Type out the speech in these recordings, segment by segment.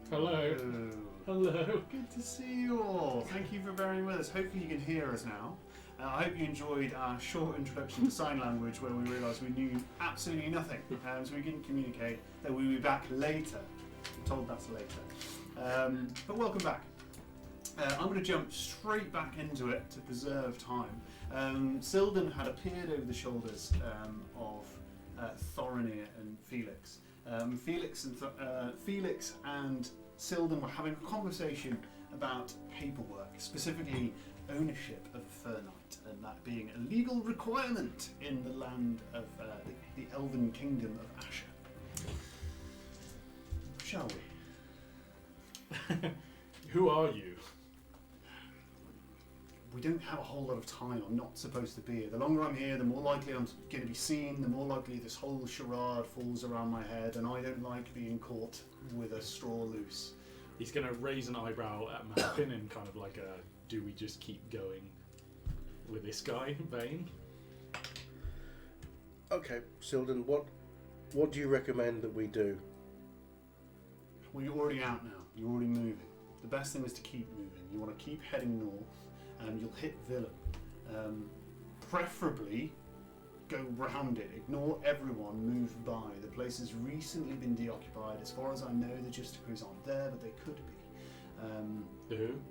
Hello. Hello. Good to see you all. Thank you for bearing with us. Hopefully you can hear us now. I hope you enjoyed our short introduction to sign language where we realised we knew absolutely nothing, so we couldn't communicate that we'll be back later. I'm told that's later. But welcome back. I'm going to jump straight back into it to preserve time. Sildon had appeared over the shoulders of Tyranny and Felix. Felix and Sildon were having a conversation about paperwork, specifically ownership of a fur knight, and that being a legal requirement in the land of the Elven Kingdom of Asher. Shall we? Who are you? We don't have a whole lot of time. I'm not supposed to be here. The longer I'm here, the more likely I'm going to be seen, the more likely this whole charade falls around my head, and I don't like being caught with a straw loose. He's going to raise an eyebrow at Malkin in kind of like a, do we just keep going with this guy vein? Okay, Sildon, what do you recommend that we do? Well, you're already out now. You're already moving. The best thing is to keep moving. You want to keep heading north. You'll hit Villain. Preferably go round it. Ignore everyone. Move by. The place has recently been deoccupied. As far as I know, the Justicos aren't there, but they could be. The who?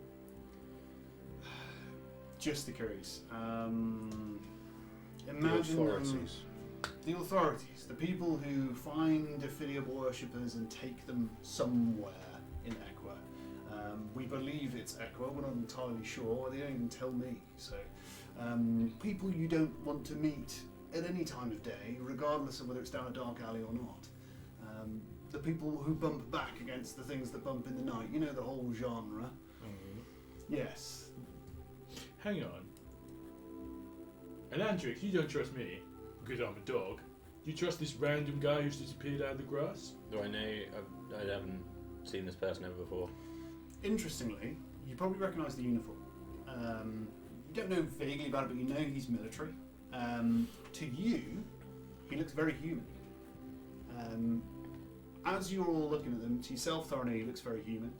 Justicos. The Imagine authorities. The authorities. The people who find affiliate worshippers and take them somewhere in Equa. We believe it's Equa, we're not entirely sure, they don't even tell me. So, people you don't want to meet at any time of day, regardless of whether it's down a dark alley or not. The people who bump back against the things that bump in the night, you know, the whole genre. Yes. Hang on. And Andrix, you don't trust me, because I'm a dog. You trust this random guy who's disappeared out of the grass? Do I know? I haven't seen this person ever before. Interestingly, you probably recognise the uniform. You don't know vaguely about it, but you know he's military. To you, he looks very human. As you're all looking at them, to yourself, Tyranny, he looks very human.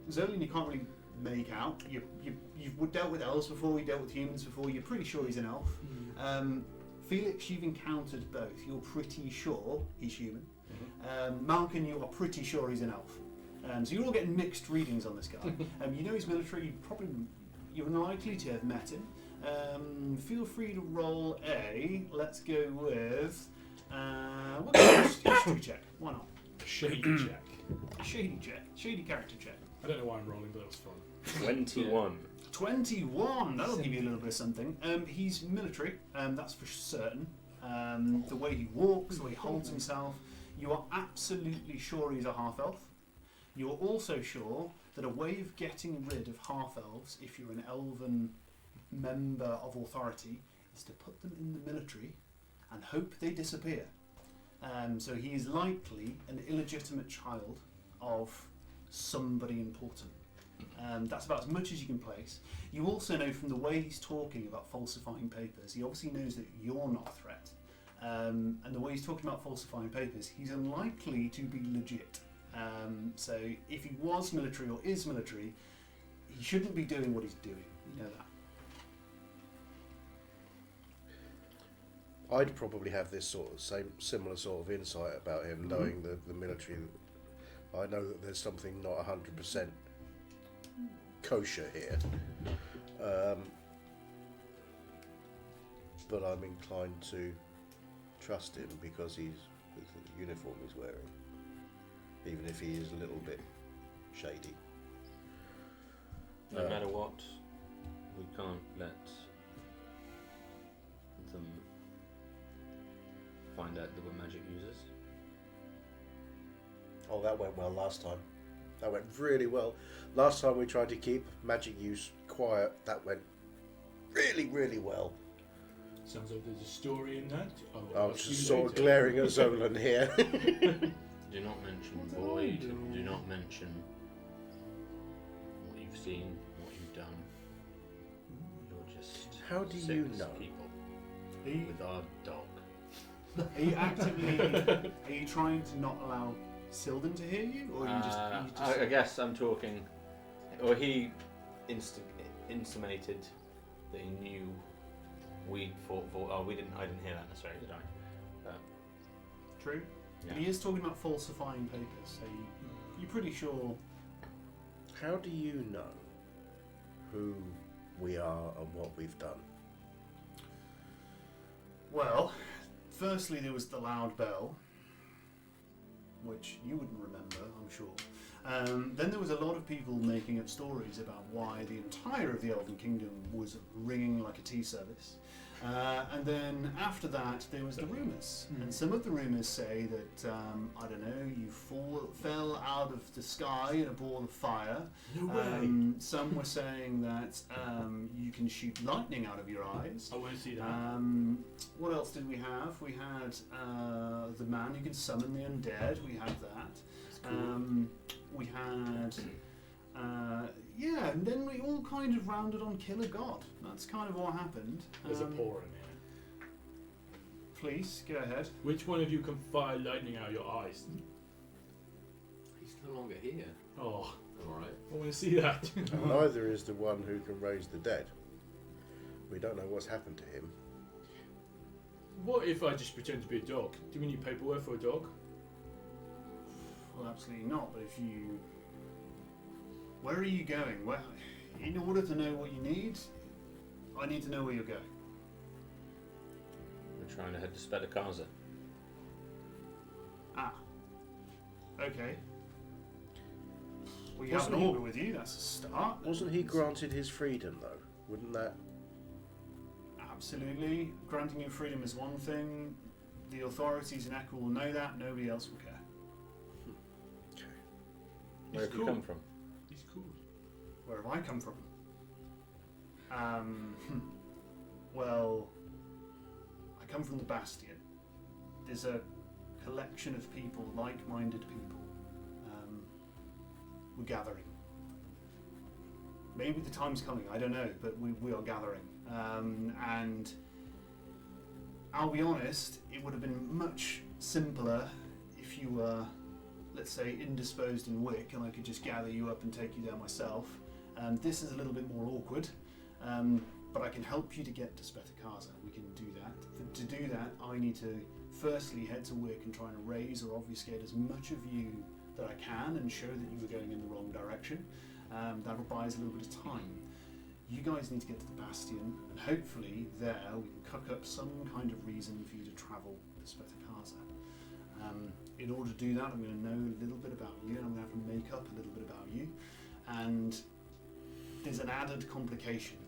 Zolin, you can't really make out. You've dealt with elves before, you dealt with humans before, you're pretty sure he's an elf. Felix, you've encountered both. You're pretty sure he's human. Malkin, you are pretty sure he's an elf. So you're all getting mixed readings on this guy. You know he's military, you're unlikely to have met him. Feel free to roll a, let's go with, what's a history check? Why not? Shady check. Shady character check. I don't know why I'm rolling, but that was fun. 21. 21, that'll give you a little bit of something. He's military, that's for certain. The way he walks, the way he holds himself, you are absolutely sure he's a half-elf. You're also sure that a way of getting rid of half-elves, if you're an elven member of authority, is to put them in the military and hope they disappear. So he is likely an illegitimate child of somebody important. That's about as much as you can place. You also know from the way he's talking about falsifying papers, he obviously knows that you're not a threat. And the way he's talking about falsifying papers, he's unlikely to be legit. So if he was military or is military, he shouldn't be doing what he's doing. You know that. I'd probably have this sort of similar sort of insight about him, knowing the military. I know that there's something not 100% kosher here, but I'm inclined to trust him because he's with the uniform he's wearing, even if he is a little bit shady. No matter what, we can't let them find out that we're magic users. Oh, that went well last time. That went really well. Last time we tried to keep magic use quiet, that went really, really well. Sounds like there's a story in that. I'm just sort of glaring at Zolan here. Do not mention Void. Do not mention what you've seen, what you've done. You're just How do you know? People He, with our dog. are you actively? Are you trying to not allow Sylvan to hear you, or you just? I guess I'm talking, or he intimated that he knew we'd fought for. Oh, we didn't. I didn't hear that necessarily, did I? True. Yeah. But he is talking about falsifying papers, so you're pretty sure. How do you know who we are and what we've done? Well, firstly there was the loud bell, which you wouldn't remember, I'm sure. Then there was a lot of people making up stories about why the entire of the Elven Kingdom was ringing like a tea service. And then after that, there was the rumours. And some of the rumours say that, I don't know, you fell out of the sky in a ball of fire. No way. Some were saying that you can shoot lightning out of your eyes. I want to see that. What else did we have? We had the man who can summon the undead. We had that. Cool. We had... yeah, and then we all kind of rounded on Kill a God. That's kind of what happened. There's a pour in here. Please, go ahead. Which one of you can fire lightning out of your eyes? He's no longer here. Oh, Alright. I want to see that. Neither is the one who can raise the dead. We don't know what's happened to him. What if I just pretend to be a dog? Do we need paperwork for a dog? Well, absolutely not, but if you... Where are you going? Well, in order to know what you need, I need to know where you're going. We're trying to head to Spatter. Ah. Okay. We Wasn't have an he- order with you, that's a start. Wasn't he granted his freedom though? Wouldn't that? Absolutely. Granting you freedom is one thing. The authorities in Echo will know that, nobody else will care. Where have you cool. come from? He's cool. Where have I come from? Well, I come from the Bastion. There's a collection of people, like-minded people. We're gathering. Maybe the time's coming, I don't know, but we are gathering. And I'll be honest, it would have been much simpler if you were, let's say, indisposed in Wick and I could just gather you up and take you there myself. This is a little bit more awkward, but I can help you to get to Spatter. We can do that. To do that, I need to firstly head to Wick and try and raise or obfuscate as much of you that I can and show that you were going in the wrong direction. That'll buy us a little bit of time. You guys need to get to the Bastion, and hopefully there we can cook up some kind of reason for you to travel to Spatter. In order to do that, I'm going to know a little bit about you, and I'm going to have to make up a little bit about you. And there's an added complication.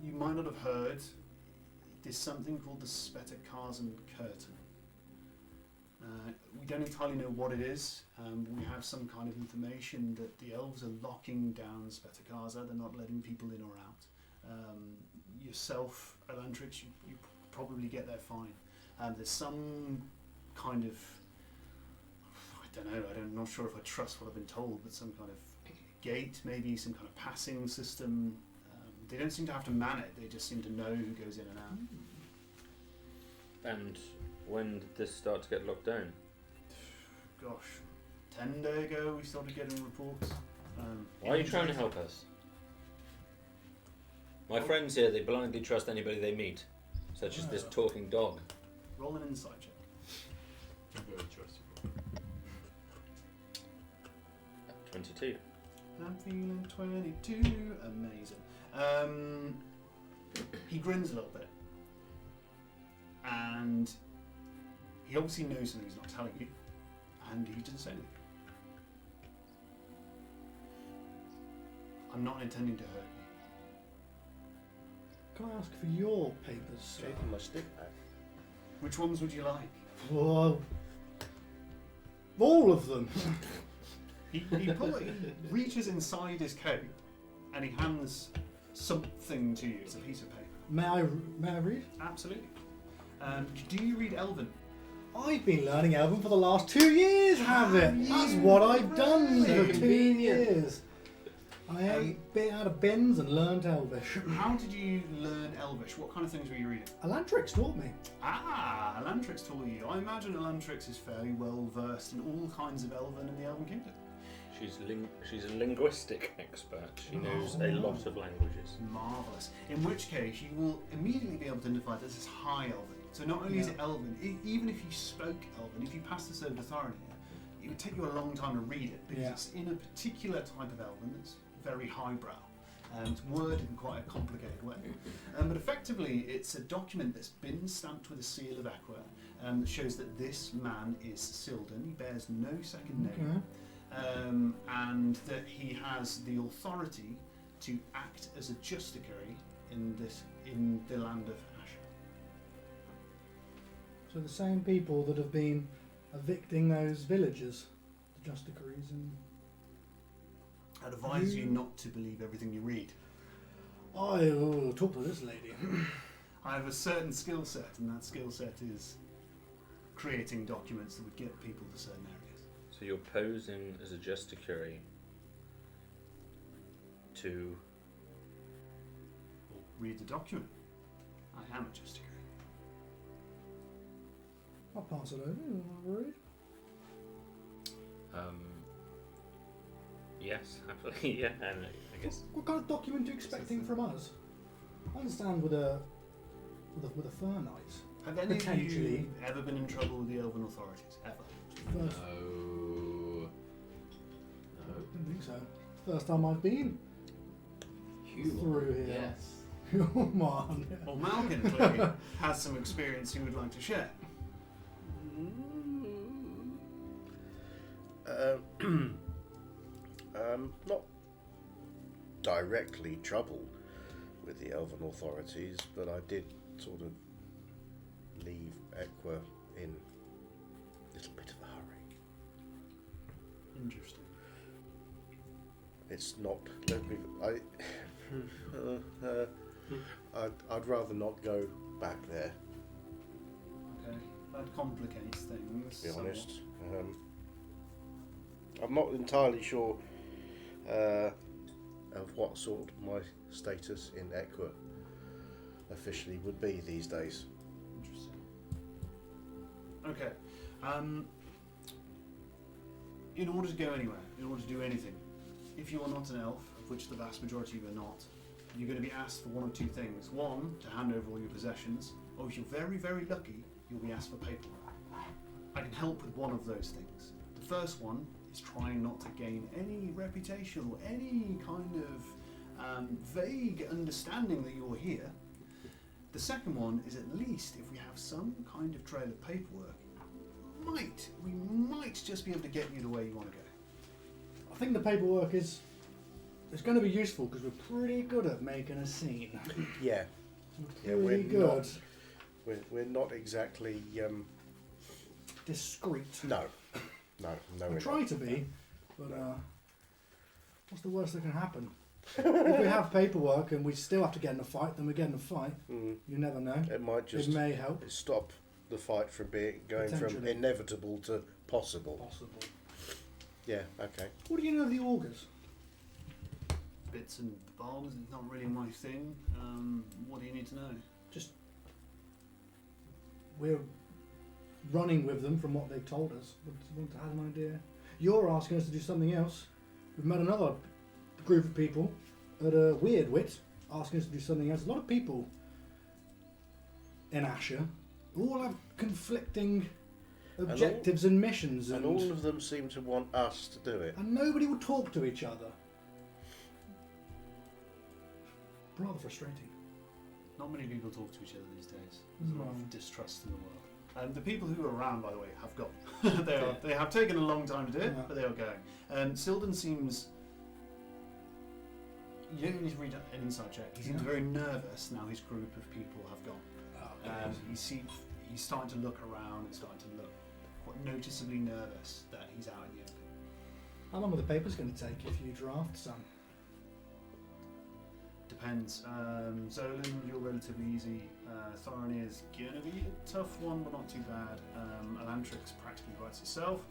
You might not have heard, there's something called the Spatter curtain. We don't entirely know what it is. We have some kind of information that the elves are locking down Spatter. They're not letting people in or out. Yourself, Elantrix, you probably get there fine. There's some kind of, I don't know, I'm not sure if I trust what I've been told, but some kind of gate, maybe some kind of passing system. They don't seem to have to man it, they just seem to know who goes in and out. And when did this start to get locked down? Gosh, 10 days ago we started getting reports. Why are you trying to help us? My friends here, they blindly trust anybody they meet, such as this talking dog. Roll an insight check. I'm very trustable. 22. I'm feeling 22. Amazing. He grins a little bit. And he obviously knows something he's not telling you. And he doesn't say anything. I'm not intending to hurt you. Can I ask for your papers, sir? Taking my stick back. Which ones would you like? Well, all of them. He reaches inside his coat and he hands something to you. It's a piece of paper. May I read? Absolutely. Do you read Elven? I've been learning Elven for the last 2 years, have it? That's what I've done So for 2 convenient. years. I ate bit out of bins and learned Elvish. How did you learn Elvish? What kind of things were you reading? Elantrix taught me. Ah, Elantrix taught you. I imagine Elantrix is fairly well versed in all kinds of Elven in the Elven Kingdom. She's a linguistic expert. She knows a lot of languages. Marvellous. In which case, you will immediately be able to identify this as High Elven. So not only is it Elven, even if you spoke Elven, if you passed this over to Tyranny, it would take you a long time to read it because it's in a particular type of Elven that's very highbrow. It's worded in quite a complicated way. But effectively, it's a document that's been stamped with a seal of Aqua that shows that this man is Sildan. He bears no second name. And that he has the authority to act as a justiciary in the land of Asher. So the same people that have been evicting those villagers, the justiciaries, and I'd advise you not to believe everything you read. I will talk to this lady. I have a certain skill set, and that skill set is creating documents that would get people to certain areas. So you're posing as a justiciary to... Read the document. I am a justiciary. I'll pass it over. You want to read? Yes, happily, yeah, and I guess... What kind of document are you expecting from us? I understand with a fur knight. Have any of Potentially. you ever been in trouble with the Elven authorities? Ever? First, No. I don't think so. First time I've been through here. Yes. Come on. Well, Malkin clearly has some experience he would like to share. Not directly trouble with the Elven authorities, but I did sort of leave Equa in a little bit of a hurry. Interesting. It's not. I'd rather not go back there. Okay. That complicates things. To be honest, I'm not entirely sure of what sort my status in Equa officially would be these days. Interesting. Okay. In order to go anywhere, in order to do anything, if you are not an elf, of which the vast majority of you are not, you're going to be asked for one of two things. One, to hand over all your possessions, or if you're very, very lucky, you'll be asked for paperwork. I can help with one of those things. The first one is trying not to gain any reputation or any kind of vague understanding that you're here. The second one is, at least if we have some kind of trail of paperwork, we might just be able to get you the way you want to go. I think the paperwork is going to be useful because we're pretty good at making a scene. Yeah, We're we're pretty good. not. We're not exactly. Discreet. No, We we're try not. to be, but what's the worst that can happen? If we have paperwork and we still have to get in a fight, then we get in a fight. Mm. You never know. It might just It may help. stop the fight from going from Potentially. inevitable to possible. Possible. Yeah. Okay. What do you know of the augurs? Bits and bobs, it's not really my thing. What do you need to know? We're running with them from what they've told us. We want to have an idea. You're asking us to do something else. We've met another group of people at a Weird Wit asking us to do something else. A lot of people in Asher all have conflicting objectives and missions, And all of them seem to want us to do it. and nobody will talk to each other. Rather frustrating. Not many people talk to each other these days. There's a lot No. of distrust in the world. And the people who are around, by the way, have gone. They have taken a long time to do it, Yeah. but they are going. Sildan seems... You don't need to read an inside check. He seems Yeah. very nervous now his group of people have gone. He's starting to look around and starting to look quite noticeably nervous that he's out in the open. How long are the papers going to take if you draft some? Depends. Zolan, you're relatively easy. Tyranny is gonna be a tough one, but not too bad. Elantrix practically writes itself.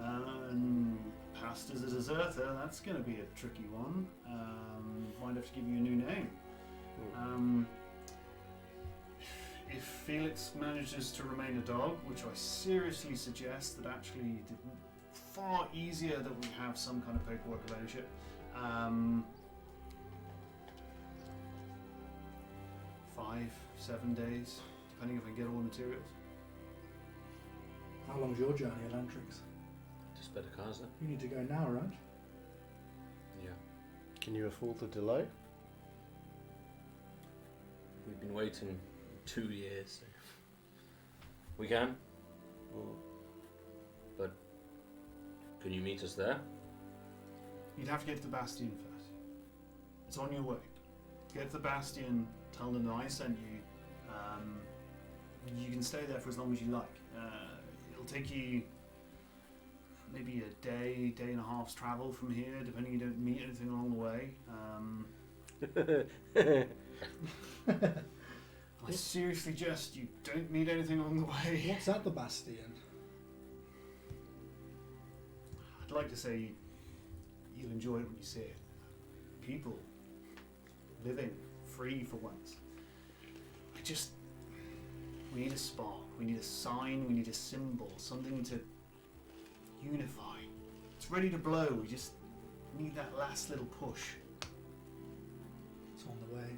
And passed as a deserter, that's going to be a tricky one. Might have to give you a new name. If Felix manages to remain a dog, which I seriously suggest that actually far easier that we have some kind of paperwork of ownership. 5-7 days, depending if I can get all the materials. How long's your journey, Elantrix? To Spatter, Carson. You need to go now, right? Yeah. Can you afford the delay? We've been waiting 2 years. So. We can. But can you meet us there? You'd have to get to the Bastion first. It's on your way. Get to the Bastion, tell them that I sent you. You can stay there for as long as you like. It'll take you maybe a day and a half's travel from here, depending you don't meet anything along the way. I seriously suggest you don't meet anything along the way. What's at the Bastion? I'd like to say you'll enjoy it when you see it. People living free for once. We need a spark, we need a sign, we need a symbol, something to unify. It's ready to blow, we just need that last little push. It's on the way.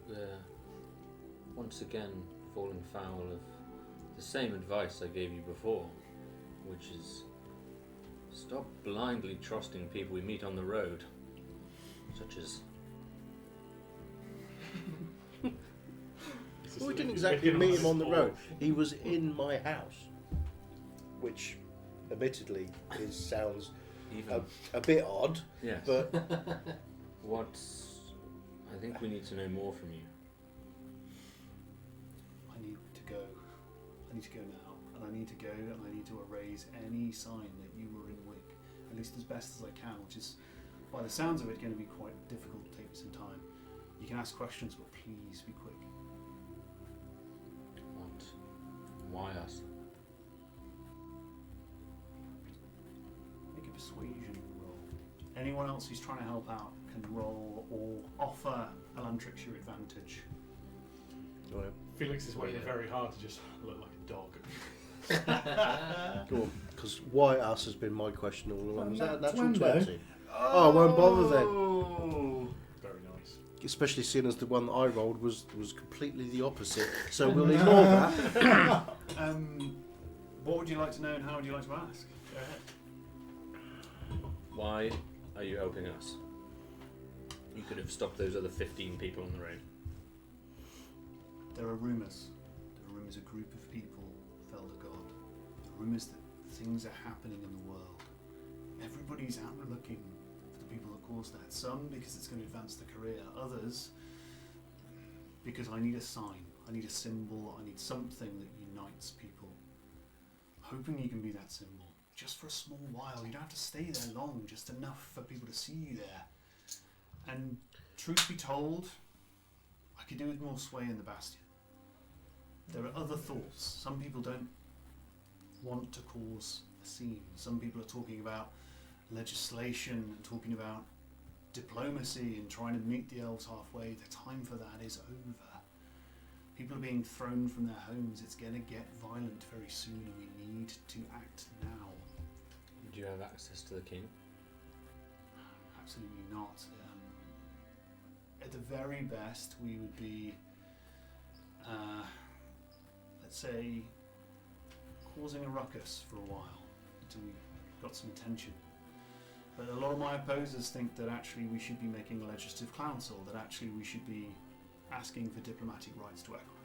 We're once again falling foul of the same advice I gave you before, which is stop blindly trusting people we meet on the road, such as... Well, we didn't exactly meet him on the road. He was in my house, which, admittedly, sounds Even a bit odd. yes. But I think we need to know more from you. I need to go. I need to go now. And I need to go and I need to erase any sign that you were in Wick. At least as best as I can, which is, by the sounds of it, going to be quite difficult to take some time. You can ask questions, but please be quick. Why us? Make a persuasion roll. Anyone else who's trying to help out can roll or offer Elantrix your advantage. Felix is working very hard to just look like a dog. Go on, because why us has been my question all along. Is that a natural 20? 20? Oh, I won't bother then. Very nice. Especially seeing as the one that I rolled was completely the opposite. So we'll ignore that. What would you like to know and how would you like to ask? Go ahead. Why are you helping us? You could have stopped those other 15 people on the road. There are rumours. There are rumours a group of people felled a god. There are rumours that things are happening in the world. Everybody's out looking for the people that caused that. Some because it's going to advance the career. Others because I need a sign. I need a symbol. I need something that unites people. Hoping you can be that symbol. Just for a small while. You don't have to stay there long. Just enough for people to see you there. And truth be told, I could do with more sway in the Bastion. There are other thoughts. Some people don't want to cause a scene. Some people are talking about legislation and talking about diplomacy and trying to meet the elves halfway. The time for that is over. People are being thrown from their homes. It's going to get violent very soon and we need to act now. Do you have access to the king? Absolutely not. At the very best, we would be, let's say, causing a ruckus for a while until we got some attention. But a lot of my opposers think that actually we should be making a legislative council, that actually we should be asking for diplomatic rights to Echo.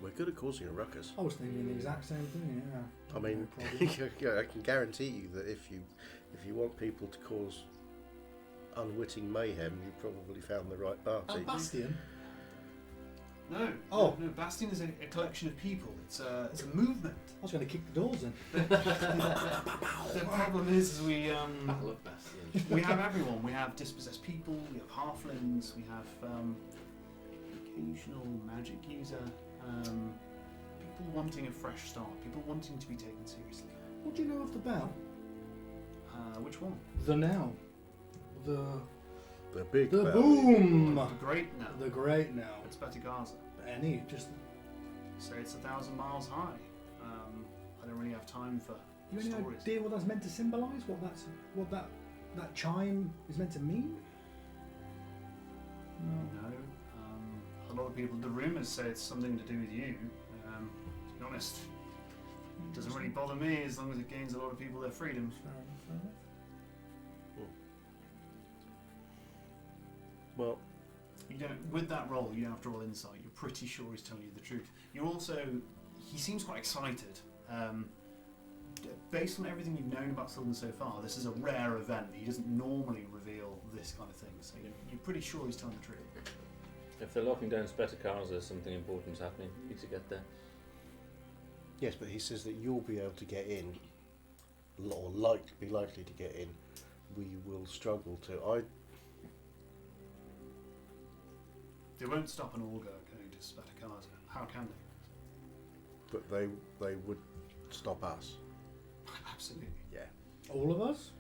We're good at causing a ruckus. I was thinking the exact same thing, yeah. I mean, No problem. I can guarantee you that if you want people to cause unwitting mayhem, you probably found the right party. Bastion? No, Oh. no, Bastion is a collection of people. It's a movement. I was going to kick the doors in. The problem is we Battle of Bastion. we have everyone. We have dispossessed people. We have halflings. We have occasional magic user. people wanting a fresh start, people wanting to be taken seriously. What do you know of the bell? Which one? The now. The big the bell. boom. The great now. The great now. It's Gaza. Any just Say it's 1,000 miles high. I don't really have time for you any stories. idea what that's meant to symbolise? What that chime is meant to mean? No. No. A lot of people, the rumours say it's something to do with you. To be honest, it doesn't really bother me as long as it gains a lot of people their freedom. Fair enough, fair enough. Well, You don't, with that roll, you don't have to roll insight. You're pretty sure he's telling you the truth. You're also, he seems quite excited. Based on everything you've known about Sylvan so far, this is a rare event. He doesn't normally reveal this kind of thing, so you're pretty sure he's telling the truth. If they're locking down Spatter, there's something important's happening. We need to get there. yes, but he says that you'll be able to get in, or be likely to get in. We will struggle to. They won't stop an Augur going to Spatter. How can they? But they would stop us. Absolutely. Yeah. All of us?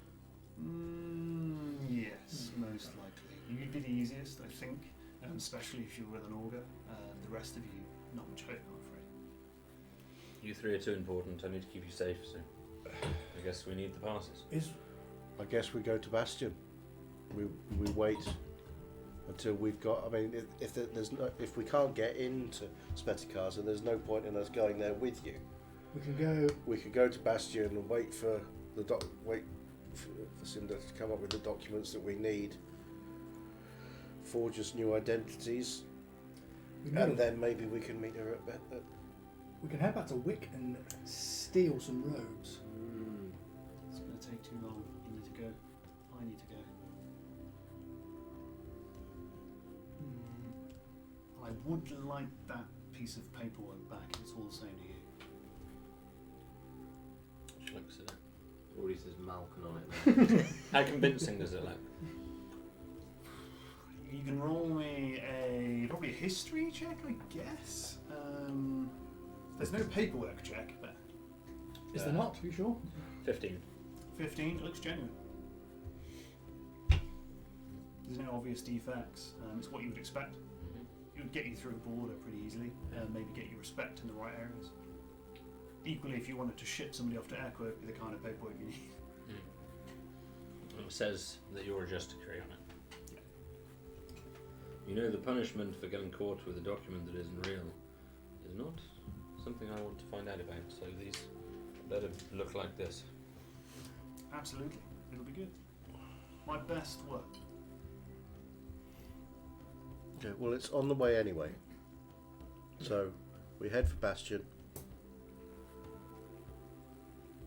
Yes, most likely. You'd be the easiest, I think, especially if you're with an Augur. The rest of you, not much hope, I'm afraid. You three are too important. I need to keep you safe, so I guess we need the passes. I guess we go to Bastion. We wait until we've got. I mean, if we can't get into Spatter, there's no point in us going there with you. We can go. We could go to Bastion and wait for Cinder to come up with the documents that we need. Forge us new identities, and then maybe we can meet her at We can head back to Wick and steal some robes. It's going to take too long. You need to go. I need to go. I would like that piece of paperwork back. It's all the same to you. She looks at it. Already says Malcolm on it. How convincing does it look? You can roll me probably a history check, I guess. There's no paperwork check, but Is there not? Are you sure? 15. 15, it looks genuine. There's no obvious defects. It's what you would expect. It would get you through a border pretty easily, and maybe get you respect in the right areas. Equally, if you wanted to ship somebody off to Echo, it'd be the kind of paperwork you need. It says that you're a justiciary on it. You know, the punishment for getting caught with a document that isn't real is not something I want to find out about, so these better look like this. Absolutely, it'll be good. My best work. Okay, well, it's on the way anyway. So we head for Bastion,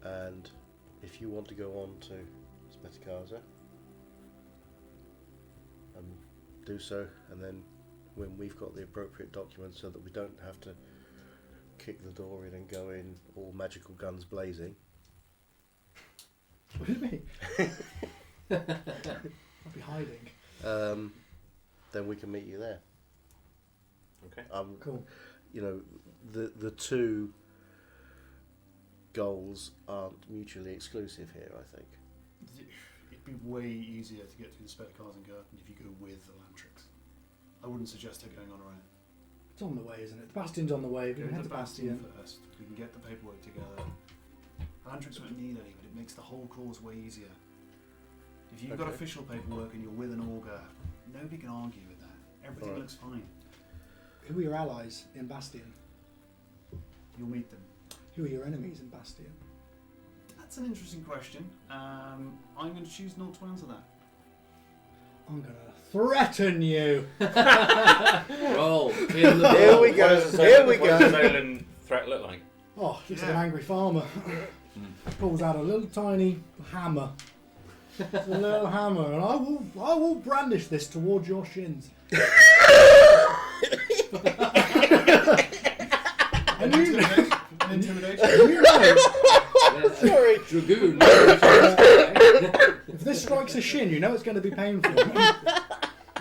and if you want to go on to Spatter, do so, and then when we've got the appropriate documents so that we don't have to kick the door in and go in all magical guns blazing. What do you mean? I'll be hiding. Then we can meet you there. Okay. Cool. You know, the two goals aren't mutually exclusive here, I think. It'd be way easier to get through the Spatter and Garden if you go with the Lantrix. I wouldn't suggest her going on her own. It's on the way, isn't it? The Bastion's on the way. We Go can head to to Bastion Bastion. first. We can get the paperwork together. Lantrix won't need any, but it makes the whole cause way easier. If you've got Okay. official paperwork and you're with an Augur, nobody can argue with that. Everything Alright. looks fine. Who are your allies in Bastion? You'll meet them. Who are your enemies in Bastion? That's an interesting question. I'm going to choose not to answer that. I'm gonna threaten you. Roll. In the Here we go. Here we What does go. the Zolan threat look like? Oh, just like Yeah. an angry farmer. Pulls out a little tiny hammer. It's a little hammer, and I will brandish this towards your shins. And you know, Intimidation. you know, Sorry. Dragoon. if this strikes a shin, you know it's going to be painful.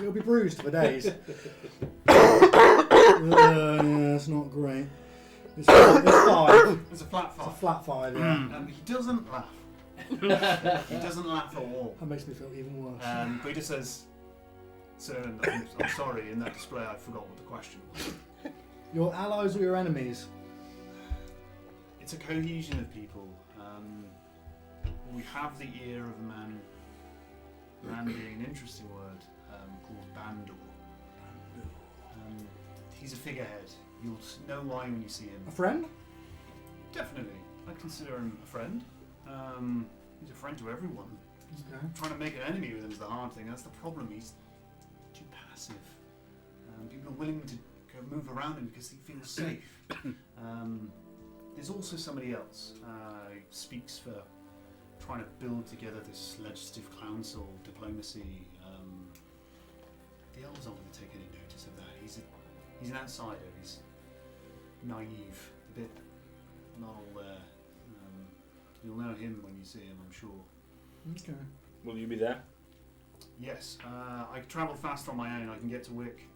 You'll be bruised for days. Yeah, it's not great. It's 5. It's a flat It's a 5. flat 5, yeah. He doesn't laugh. He doesn't laugh at all. That makes me feel even worse. But he just says, "Sir, I'm sorry. In that display, I forgot what the question was." Your allies or your enemies? It's a cohesion of people. We have the ear of a man. Man being an interesting word, called Bandor. He's a figurehead. You'll know why when you see him. A friend? Definitely. I consider him a friend. He's a friend to everyone. Okay. Trying to make an enemy with him is the hard thing. That's the problem. He's too passive. People are willing to go move around him because he feels safe. There's also somebody else. He speaks for trying to build together this legislative council, diplomacy. The elves aren't going to take any notice of that. He's an outsider. He's naive, a bit not all there. You'll know him when you see him, I'm sure. Okay. Will you be there? Yes, I travel fast on my own. I can get to Wick,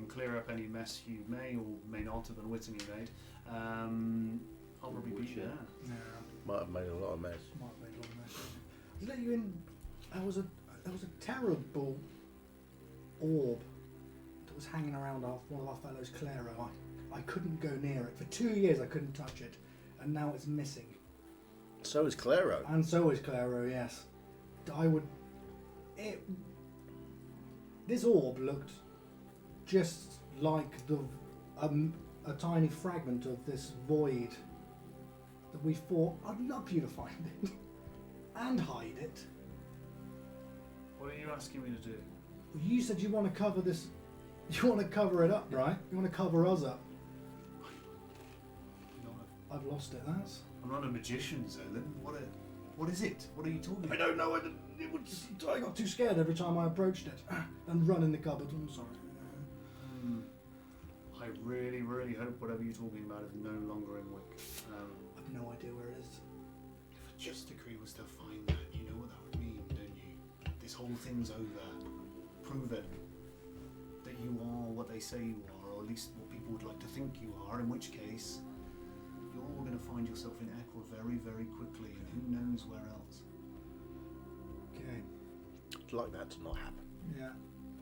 clear up any mess you may or may not have unwittingly made. I'll probably be there. Yeah. Might have made a lot of mess. Might make a lot of mess. Did I let you in? There was a terrible orb that was hanging around one of our fellows, Claro. I couldn't go near it. For 2 years I couldn't touch it. And now it's missing. So is Claro. And so is Claro, yes. This orb looked just like a tiny fragment of this void that we thought, I'd love you to find it and hide it. What are you asking me to do? You said you want to cover this, you want to cover it up, right? You want to cover us up. I've lost it, that's... I'm not a magician, Zolan. What is it? What are you talking I about? don't know, I got too scared every time I approached it. And run in the cupboard, I'm sorry. I really, really hope whatever you're talking about is no longer in Wick. I've no idea where it is. If a just decree was to find that, you know what that would mean, don't you? This whole thing's over. Proven that you are what they say you are, or at least what people would like to think you are, in which case you're all going to find yourself in Equa very, very quickly, and who knows where else. Okay. I'd like that to not happen. Yeah.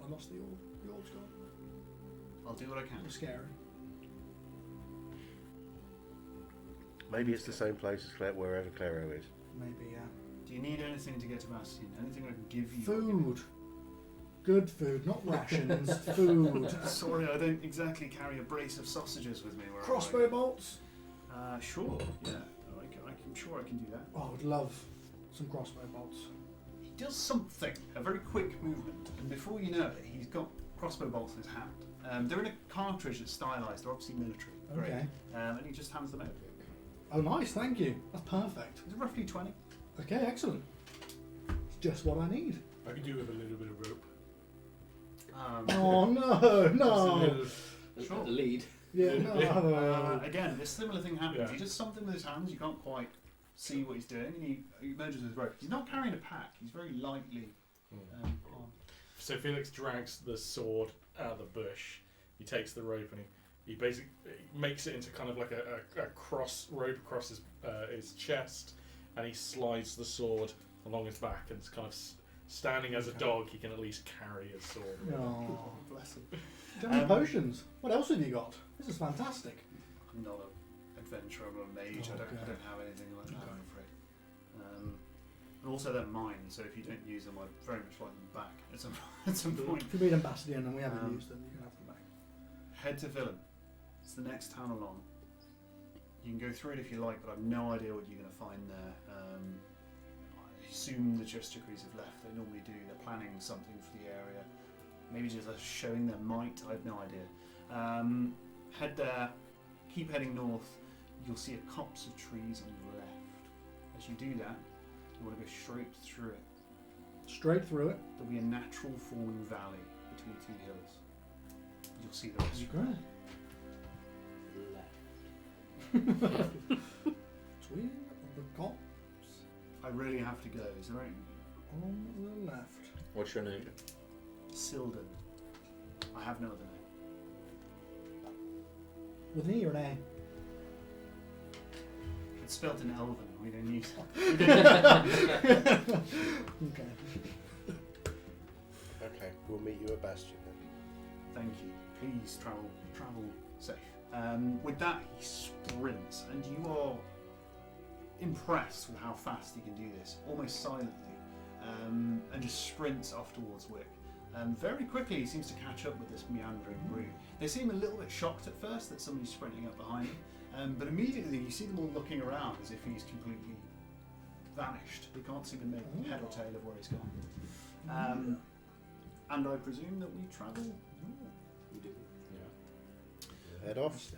I lost the orb. The orb's gone. I'll do what I can. It was scary. Maybe it's the same place as wherever Claro is. Maybe, yeah. Do you need anything to get to Bastion? Anything I can give you? Food. Good food, not rations. Food. Sorry, I don't exactly carry a brace of sausages with me. Crossbow bolts. Sure. Yeah, I'm sure I can do that. Oh, I would love some crossbow bolts. He does something, a very quick movement, and before you know it, he's got crossbow bolts in his hand. They're in a cartridge that's stylized. They're obviously military. Okay. Great. And he just hands them out. Oh, nice, thank you. That's perfect. It's roughly 20. Okay, excellent. It's just what I need. I could do with a little bit of rope. Oh no, Just a no. little- Sure. The lead. Yeah, no. Again, this similar thing happens. Yeah. He does something with his hands. You can't quite see what he's doing, and he emerges with rope. He's not carrying a pack. He's very lightly. armed. So Felix drags the sword out of the bush. He takes the rope and he basically makes it into kind of like a cross rope across his chest, and he slides the sword along his back, and it's kind of standing as a dog. He can at least carry his sword. Oh. Bless him. Do you have any potions? What else have you got? This is fantastic. I'm not an adventurer. I'm a mage. I don't have anything like that, I'm afraid. And also they're mine, so if you don't use them, I'd very much like them back at some point. If you read them Bastion and we haven't used them, you can have them back. Head to Villain. It's the next town along. You can go through it if you like, but I've no idea what you're going to find there. I assume the Justiciaries have left. They normally do. They're planning something for the area. Maybe just showing their might. I have no idea. Head there. Keep heading north. You'll see a copse of trees on your left. As you do that, you want to go straight through it. Straight through it. There'll be a natural falling valley between two hills. You'll see the rest. Great. Between the cops I really have to go. Is there any? on the left. What's your name? Silden. I have no other name. With an E or an A? It's spelt in Elven. We don't use Okay. Okay, we'll meet you at Bastion then. Thank you. Please travel safe. With that, he sprints, and you are impressed with how fast he can do this, almost silently, and just sprints off towards Wick. Very quickly, he seems to catch up with this meandering group. They seem a little bit shocked at first that somebody's sprinting up behind him, but immediately you see them all looking around as if he's completely vanished. They can't seem to make head or tail of where he's gone. And I presume that we travel. We do. Head off.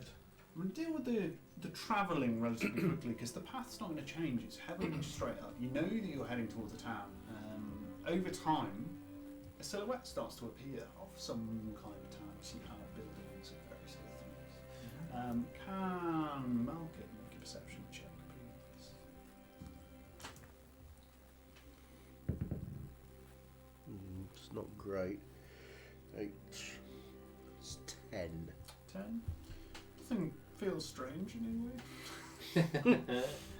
I'm going to deal with the travelling relatively quickly because the path's not going to change. It's heavily straight up. You know that you're heading towards a town. Over time, a silhouette starts to appear of some kind of town. You see kind of buildings and various other things. Can Malkin make a perception check, please? It's not great. 8. It's 10. 10? Nothing feels strange in any way.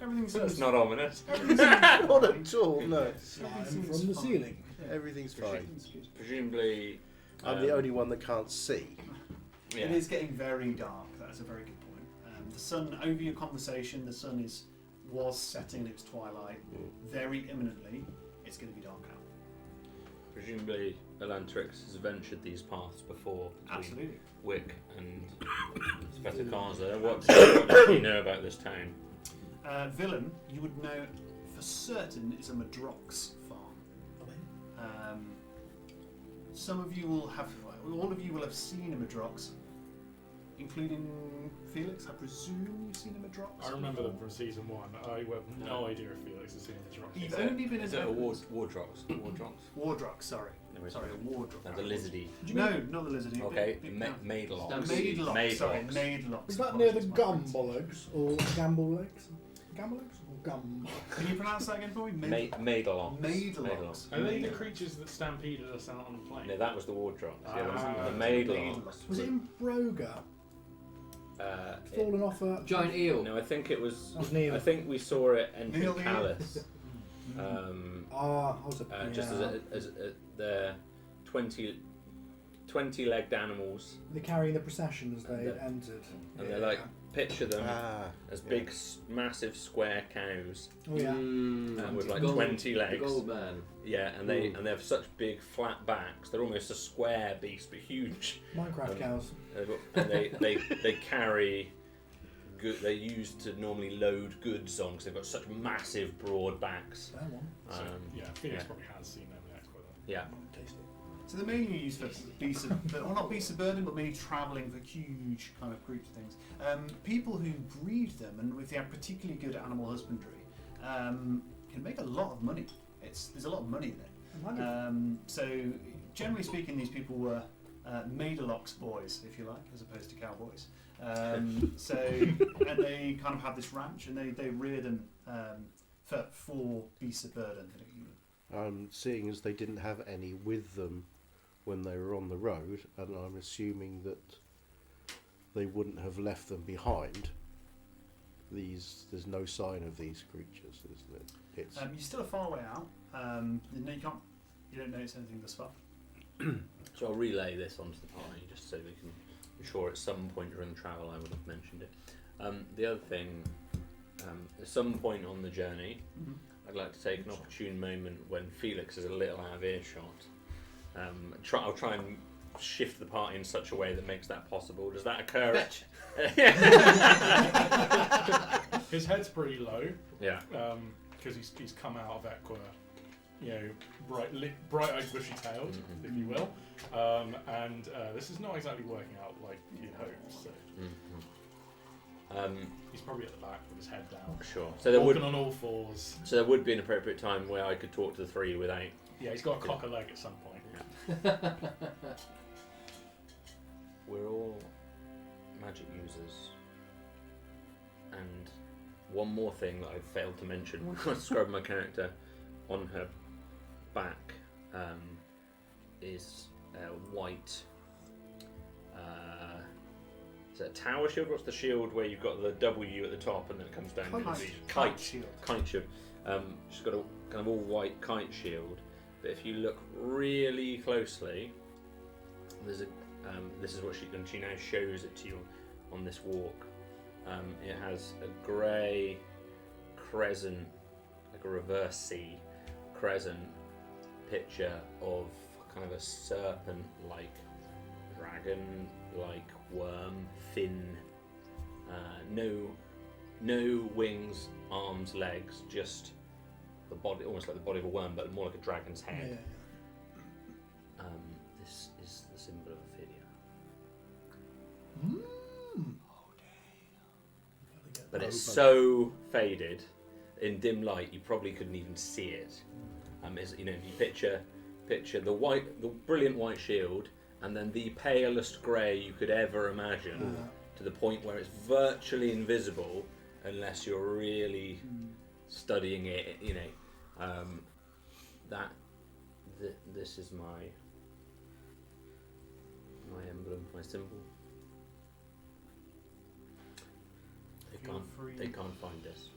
Everything That's seems not ominous. Not at all, no. Slime from the ceiling. Everything's fine. Everything's good. Presumably. I'm the only one that can't see. Yeah. It is getting very dark. That's a very good point. The sun, over your conversation, the sun was setting its twilight. Very imminently, it's going to be dark out. Presumably, Elantrix has ventured these paths before. Between Absolutely. Wick and Spatter. What do you know about this town? Villain, you would know for certain is a Madrox farm. Some of you will have, all of you will have seen a Madrox, including Felix. I presume you've seen a Madrox. I remember them from season 1. I have no idea if Felix has seen the drop. You've only been Is in it a Wardrox? Wardrox, sorry. No, it's Sorry, a Wardrox. the lizardy. No, not the lizardy. Okay, Big Maidlox. Maidlox. Sorry, Maidlox. Is that near the Apologies, my friends. Gumblegs or Gamblelegs? Gamblelegs or Gum? Can you pronounce that again for me? Maidlox. Maidlox. Are they the creatures that stampeded us out on the plane? No, that was the Wardrox. The other Ah, one, the Maidlox. Was it in Broga? Fallen off a. Giant eel. No, I think it was. That was Neil. I think we saw it entering Neil. Callus. I was a. Just as the 20-legged animals, They're carrying the procession as they And entered. and they're like, picture them as yeah. big, massive square cows. Oh yeah. With like Gold- 20 legs. The gold man. Yeah, and they have such big flat backs. They're almost a square beast, but huge. Minecraft cows. And they carry. Good, they're used to normally load goods on because they've got such massive, broad backs. That one. So, yeah, Felix yeah. probably has seen them in Aquila. Yeah. Tasty. So they're mainly used for beasts of, well, not beasts of burden, but mainly travelling for huge kind of groups of things. People who breed them and if they have particularly good animal husbandry can make a lot of money. There's a lot of money in it. So generally speaking, these people were Maidlox boys, if you like, as opposed to cowboys. And they kind of have this ranch and they rear them for beasts of burden. Seeing as they didn't have any with them when they were on the road, and I'm assuming that they wouldn't have left them behind. There's no sign of these creatures, isn't it? It's You're still a far way out. You don't notice anything thus far. So I'll relay this onto the party just so we can. I'm sure at some point during travel I would have mentioned it. The other thing, at some point on the journey, I'd like to take an opportune moment when Felix is a little out of earshot. I'll try and shift the party in such a way that makes that possible. Does that occur? Fetch. His head's pretty low. Yeah. Because he's come out of Aquila, bright-eyed, bushy-tailed, if you will, and this is not exactly working out like you'd hoped. So he's probably at the back with his head down, Sure. So there walking on all fours. So there would be an appropriate time where I could talk to the three without. Yeah, he's got to cock a leg at some point. We're all magic users, and one more thing that I failed to mention when I described my character, on her back is a white Is it a tower shield? What's the shield where you've got the W at the top and then it comes down? Kite shield. Kite shield. She's got a kind of all white kite shield. But if you look really closely, there's a. This is what she now shows it to you on this walk. It has a grey crescent, like a reverse C crescent picture of kind of a serpent-like, dragon-like worm, thin, no wings, arms, legs, just the body, almost like the body of a worm, but more like a dragon's head. Yeah. This is the symbol of Ophidia. But it's so faded in dim light you probably couldn't even see it. If you picture the brilliant white shield and then the palest grey you could ever imagine, to the point where it's virtually invisible unless you're really studying it. This is my emblem, my symbol. They can't find us.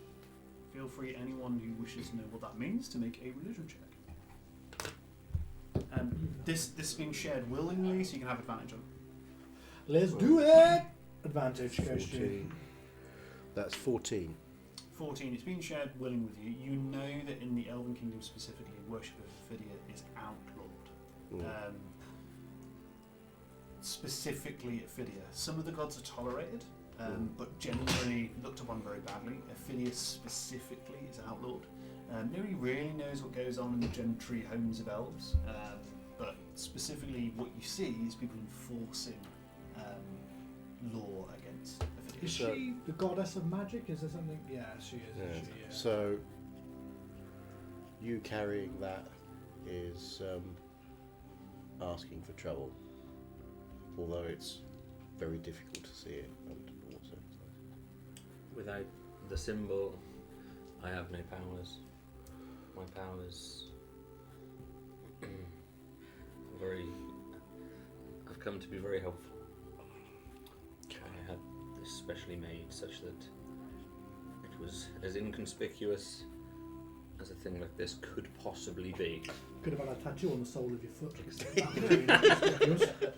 Feel free, anyone who wishes to know what that means, to make a religion check. This is being shared willingly, so you can have advantage on it. Let's do it! Advantage goes to 14. That's 14. 14. It's being shared willingly with you. You know that in the Elven Kingdom specifically, worship of Ophidia is outlawed. Specifically Ophidia. Some of the gods are tolerated, but generally looked upon very badly. Ophidia specifically is outlawed. Nobody really knows what goes on in the gentry homes of elves, but specifically what you see is people enforcing law against Ophidia. Is she the goddess of magic? Is there something? Yeah, she is. Yeah. Isn't she? Yeah. So you carrying that is asking for trouble, although it's very difficult to see it underwater. Without the symbol, I have no powers. My powers I've come to be very helpful. I had this specially made such that it was as inconspicuous as a thing like this could possibly be. Could have had a tattoo on the sole of your foot.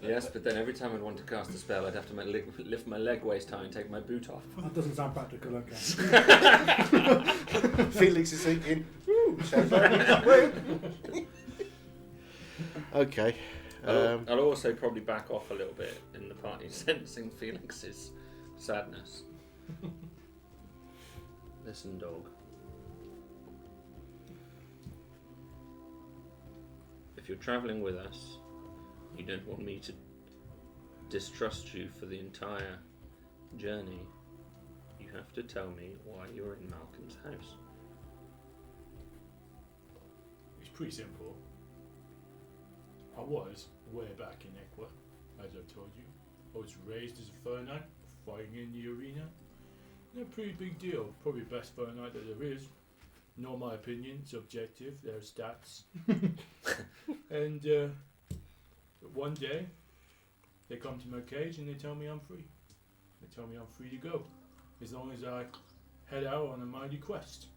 Yes, but then every time I'd want to cast a spell, I'd have to lift my leg waist high and take my boot off. That doesn't sound practical, okay. Felix is thinking, ooh, sounds like okay. I'll also probably back off a little bit in the party, sensing Felix's sadness. Listen, dog. If you're travelling with us, you don't want me to distrust you for the entire journey. You have to tell me why you're in Malcolm's house. It's pretty simple. I was way back in Equa, as I've told you. I was raised as a fur knight, fighting in the arena. A pretty big deal. Probably the best fur knight that there is. Not my opinion, it's objective, there are stats. And one day, they come to my cage and they tell me I'm free. They tell me I'm free to go, as long as I head out on a mighty quest.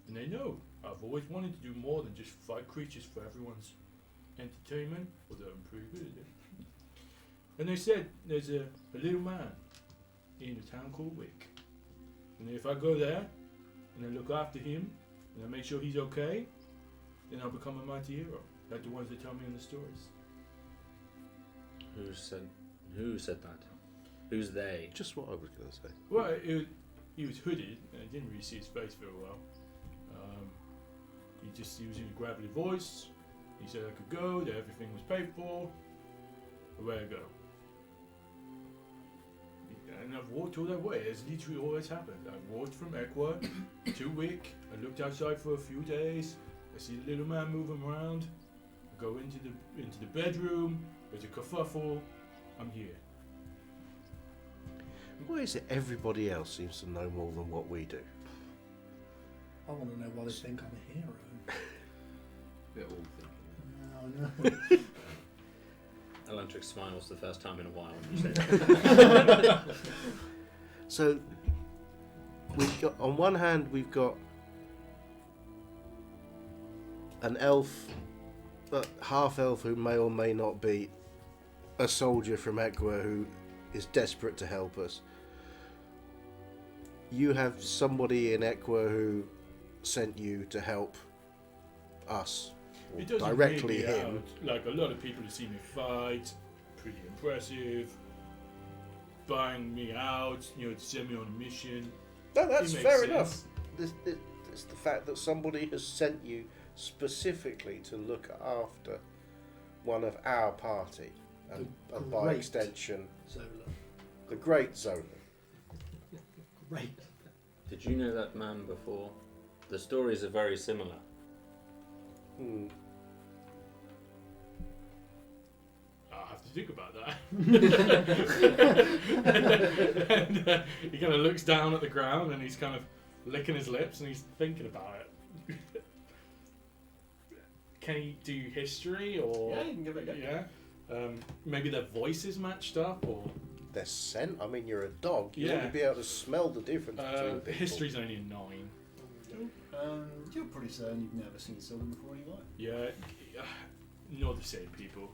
And they know I've always wanted to do more than just fight creatures for everyone's entertainment, although I'm pretty good at it. And they said there's a little man in a town called Wick. And if I go there, and I look after him, and I make sure he's okay, then I'll become a mighty hero, like the ones that tell me in the stories. Who said that? Who's they? Just what I was going to say. Well, he was hooded, and I didn't really see his face very well. He was in a gravelly voice. He said I could go, that everything was paid for. Away I go. And I've walked all that way. It's literally always happened. I've walked from Equa to Wick. I looked outside for a few days. I see the little man moving around. I go into the bedroom. There's a kerfuffle. I'm here. Why is it everybody else seems to know more than what we do? I want to know why they think I'm a hero. We're all thinking. Oh, no. Elantric smiles the first time in a while when you say that. So, we've got, on one hand, we've got an elf, half elf who may or may not be a soldier from Equa who is desperate to help us. You have somebody in Equa who sent you to help us, or It doesn't directly really him. out. Like a lot of people who see me fight, pretty impressive. Buying me out, to send me on a mission. No, that's It makes fair sense. enough. It's the fact that somebody has sent you specifically to look after one of our party, and by great extension, Zola. the great Zola. Great. Did you know that man before? The stories are very similar. I have to think about that. And, he kind of looks down at the ground and he's kind of licking his lips and he's thinking about it. Can he do history or? Yeah, you can give it a go. Yeah. Maybe their voices matched up or. Their scent. I mean, you're a dog. You Yeah. ought to be able to smell the difference between people. History's only a 9. You're pretty certain you've never seen Sylvan before in your life. Yeah, not the same people.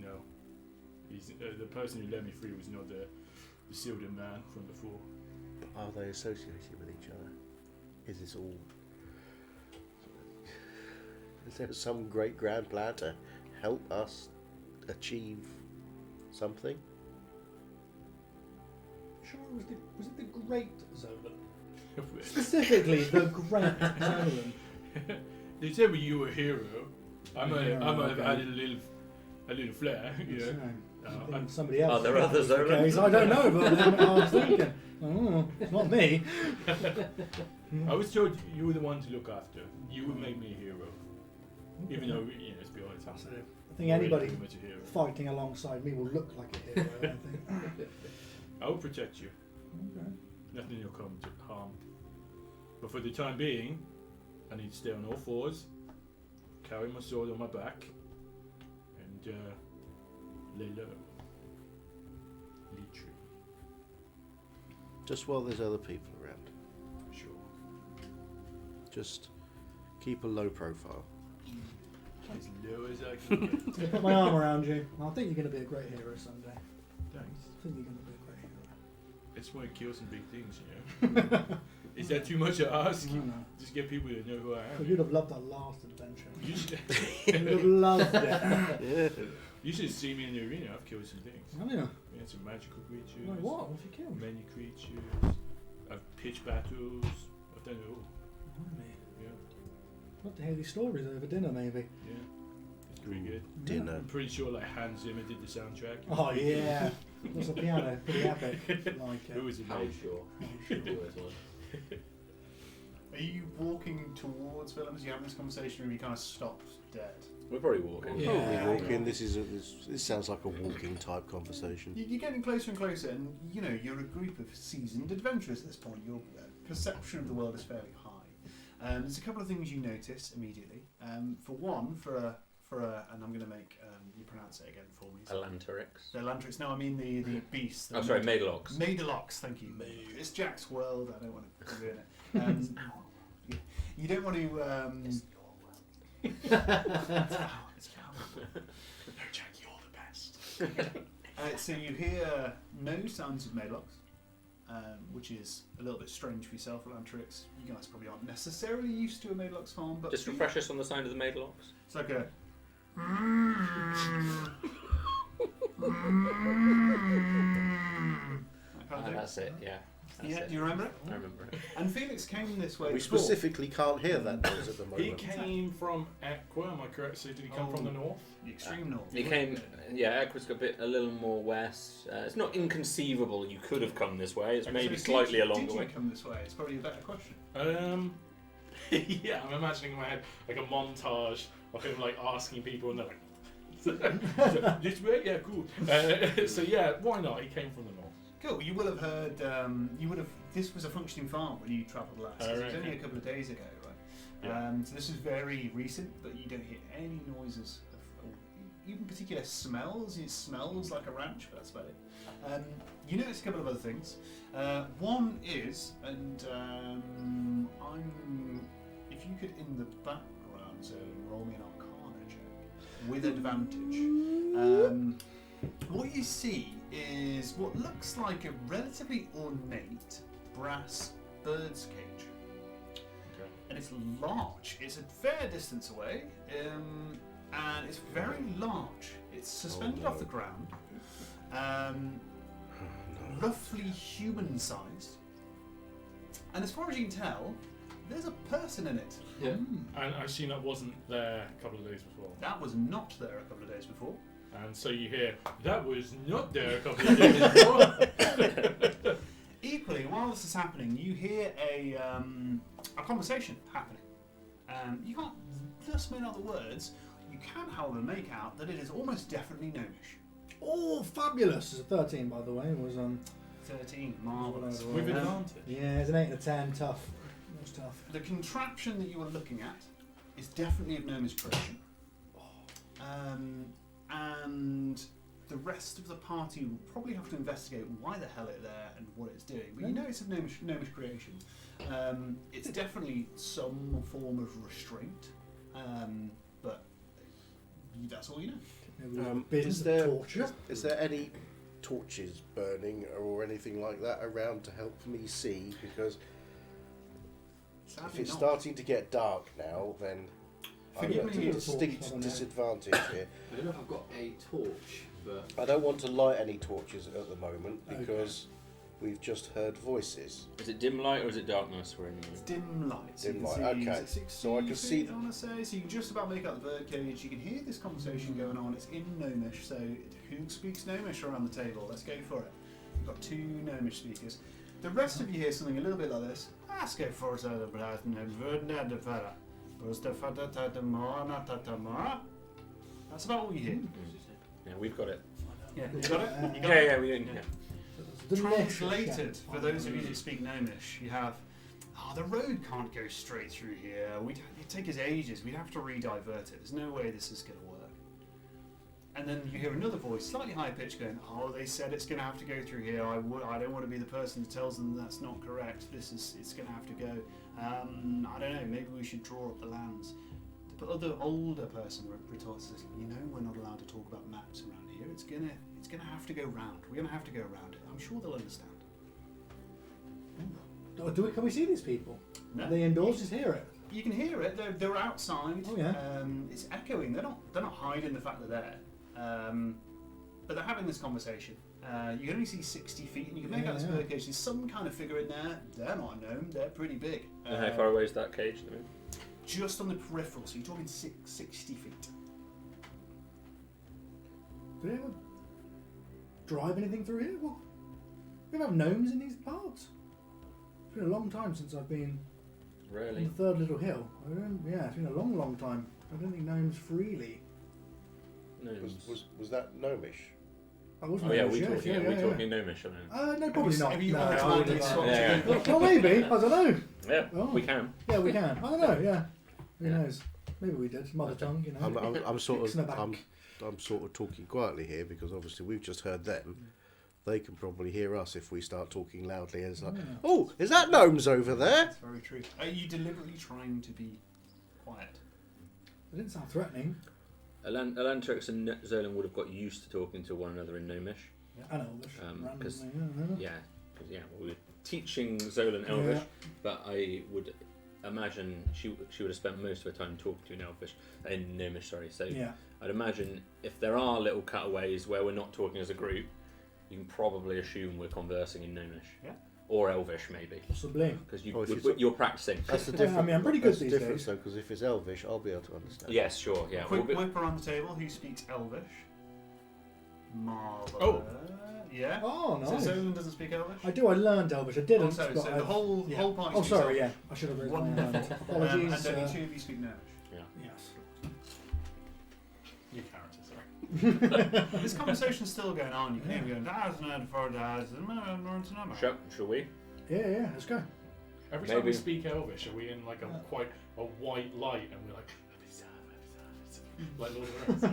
No, he's the person who led me free was not the Sylvan man from before. Are they associated with each other? Is this all? Is there some great grand plan to help us achieve something? Sure, was it the Great Zolan? Specifically, the Great Zolan. They said well, you were a hero. I might have okay. had a little flair, And somebody else. Are there others, That was the Zolan? case. I don't know, but I was thinking, it's not me. I was told you were the one to look after. You would make me a hero, even though let's be honest, I I'm think anybody pretty much a hero. fighting alongside me will look like a hero, I think. I will protect you. Okay. Nothing will come to harm. But for the time being, I need to stay on all fours, carry my sword on my back, and lay low. Literally. Just while there's other people around. Sure. Just keep a low profile. As low as I can get. I'm gonna put my arm around you. I think you're going to be a great hero someday. Thanks. I think you're going to be a great hero. I just want to kill some big things, Is that too much to ask? No. Just get people to know who I But am. you'd have loved that last adventure. You should, You'd have loved it. Yeah. you should see me in the arena. I've killed some things. Oh, yeah. We had some magical creatures. Like what? What have you killed? Many creatures. I've pitched battles. I've done it all. Blimey. Yeah. I'd love to hear these stories over dinner, maybe. Yeah. It's pretty good. Dinner. I'm pretty sure like Hans Zimmer did the soundtrack. Oh, yeah. That's a piano. Pretty epic. Like Who was it? How sure? Are you walking towards Willem as you have this conversation, or are you kind of stopped dead? We're probably walking. Yeah. Probably walking. This sounds like a walking type conversation. You're getting closer and closer, and you're a group of seasoned adventurers at this point. Your perception of the world is fairly high. There's a couple of things you notice immediately. For one, and I'm going to make you pronounce it again for me. Elantrix. The Elantrix. No, I mean the beast. Oh, sorry, Maidlox. Maidlox, thank you. It's Jack's world. I don't want to ruin it. You don't want to. It's no, Jack, you're the best. So you hear no sounds of Maidlox, which is a little bit strange for yourself, Elantrix. You guys probably aren't necessarily used to a Maidlox farm, but Just refresh us on the sound of the Maidlox. it's like a. That's it, yeah. That's Yeah, it. you remember it? I remember it. And Felix came this way. We before. specifically can't hear that noise at the He moment. came from Equa, am I correct? So did he come from the north? The extreme north. He came, Equa's got a little more west. It's not inconceivable you could have come this way. It's So maybe did slightly you- along did the you way. come this way? It's probably a better question. Yeah, I'm imagining in my head like a montage of him like asking people and they're like, so, this way? Yeah, cool. So yeah, why not? He came from the north. Cool. You will have heard. This was a functioning farm when you travelled last. Oh, It was right, only yeah. a couple of days ago, right? Yeah. So this is very recent, but you don't hear any noises of. even particular smells. It smells like a ranch, but that's about it. You notice a couple of other things. One is, and if you could in the background, so roll me an Arcana check with advantage. What you see is what looks like a relatively ornate brass bird's cage. Okay. And it's large. It's a fair distance away, and it's very large. It's suspended off the ground, roughly human-sized. And as far as you can tell, there's a person in it. Yeah. And I assume that wasn't there a couple of days before. That was not there a couple of days before. And so you hear, that was not there a couple of days before. Equally, while this is happening, you hear a conversation happening. You can't just make out the words. You can, however, make out that it is almost definitely gnomish. Oh, fabulous! It's a 13, by the way. It was 13, marvellous. With advantage. Yeah, it's an 8 and a 10. Tough. It was tough. The contraption that you are looking at is definitely of gnomish creation. And the rest of the party will probably have to investigate why the hell it's there and what it's doing. But you know it's of gnomish creation. It's definitely some form of restraint, but that's all you know. Is there any torches burning or anything like that around to help me see? Because Sadly if it's not. starting to get dark now, then I'm Forgive at me, a it's distinct disadvantage here. I don't know if I've got a torch, but I don't want to light any torches at the moment because we've just heard voices. Is it dim light or is it darkness we're in? It's dim light. So Dim you can light, see- okay. is it 60 So I can see feet, I want to say. So you can just about make out the birdcage. You can hear this conversation going on. It's in Gnomish. So who speaks Gnomish around the table? Let's go for it. You've got 2 Gnomish speakers. The rest of you hear something a little bit like this. Let's go for it. That's about all you hear. Yeah, we've got it. Yeah, you got it? You got Yeah, it? yeah, we didn't. Yeah. Translated, for those of you that speak Gnomish, you have, the road can't go straight through here. It'd take us ages. We'd have to re-divert it. There's no way this is going to work. And then you hear another voice, slightly high pitched, going, they said it's going to have to go through here. I don't want to be the person who tells them that's not correct. It's going to have to go. I don't know. Maybe we should draw up the lands. The other older person retorts, we're not allowed to talk about maps around here. It's gonna have to go round. We're gonna have to go round it. I'm sure they'll understand. Can we see these people? No. Are they indoors? Just hear it. You can hear it. They're outside. Oh, yeah. It's echoing. They're not hiding the fact they're there. But they're having this conversation. You can only see 60 feet, and you can make out this birdcage. There's some kind of figure in there. They're not a gnome. They're pretty big. And how far away is that cage? Just on the peripheral. So you're talking 60 feet. Do they ever drive anything through here? What? We have gnomes in these parts. It's been a long time since I've been on Really? the third little hill. It's been a long, long time. I don't think gnomes freely. No. Was that gnomish? I was Oh yeah, gnomish, we yes, talking. yeah, We talking gnomish, I mean. No, probably not. Have you No, automatically I swapped Yeah. to well, maybe. I don't know. Yeah, Oh. we can. Yeah, we can. I don't know. Yeah, who knows? Maybe we did. Mother tongue, you know. I'm sort Kicks in the of back. I'm sort of talking quietly here because obviously we've just heard them. They can probably hear us if we start talking loudly. And it's like, oh, is that gnomes over there? That's very true. Are you deliberately trying to be quiet? It didn't sound threatening. Elantrix and Zolan would have got used to talking to one another in Gnomish. And Elvish. Because randomly, we were teaching Zolan Elvish, Yeah. but I would imagine she would have spent most of her time talking to in Gnomish. Sorry, so yeah. I'd imagine if there are little cutaways where we're not talking as a group, you can probably assume we're conversing in Gnomish. Yeah. Or Elvish maybe, Possibly. because Oh, if you're practicing. That's the Yeah, difference. I mean, I'm pretty good that's the these difference days. though, because if it's Elvish, I'll be able to understand. Yes, sure, yeah. Quick we'll be- whip around the table. Who speaks Elvish? Marvellous. Oh. Yeah. Oh, So nice. Zolan doesn't speak Elvish? I do. I learned Elvish. I didn't. Oh, sorry, but so I- the whole yeah. party Oh, speaks sorry. Elvish. Yeah, I should have raised my Wonderful. hand. Apologies. And only 2 of you speak Gnomish. Yes. Your character, sorry. This conversation's still going on. You can hear me going, Shall we? Yeah. Let's go. Every time we Maybe. speak Elvish, are we in like quite a white light and we're like, Like Lord of the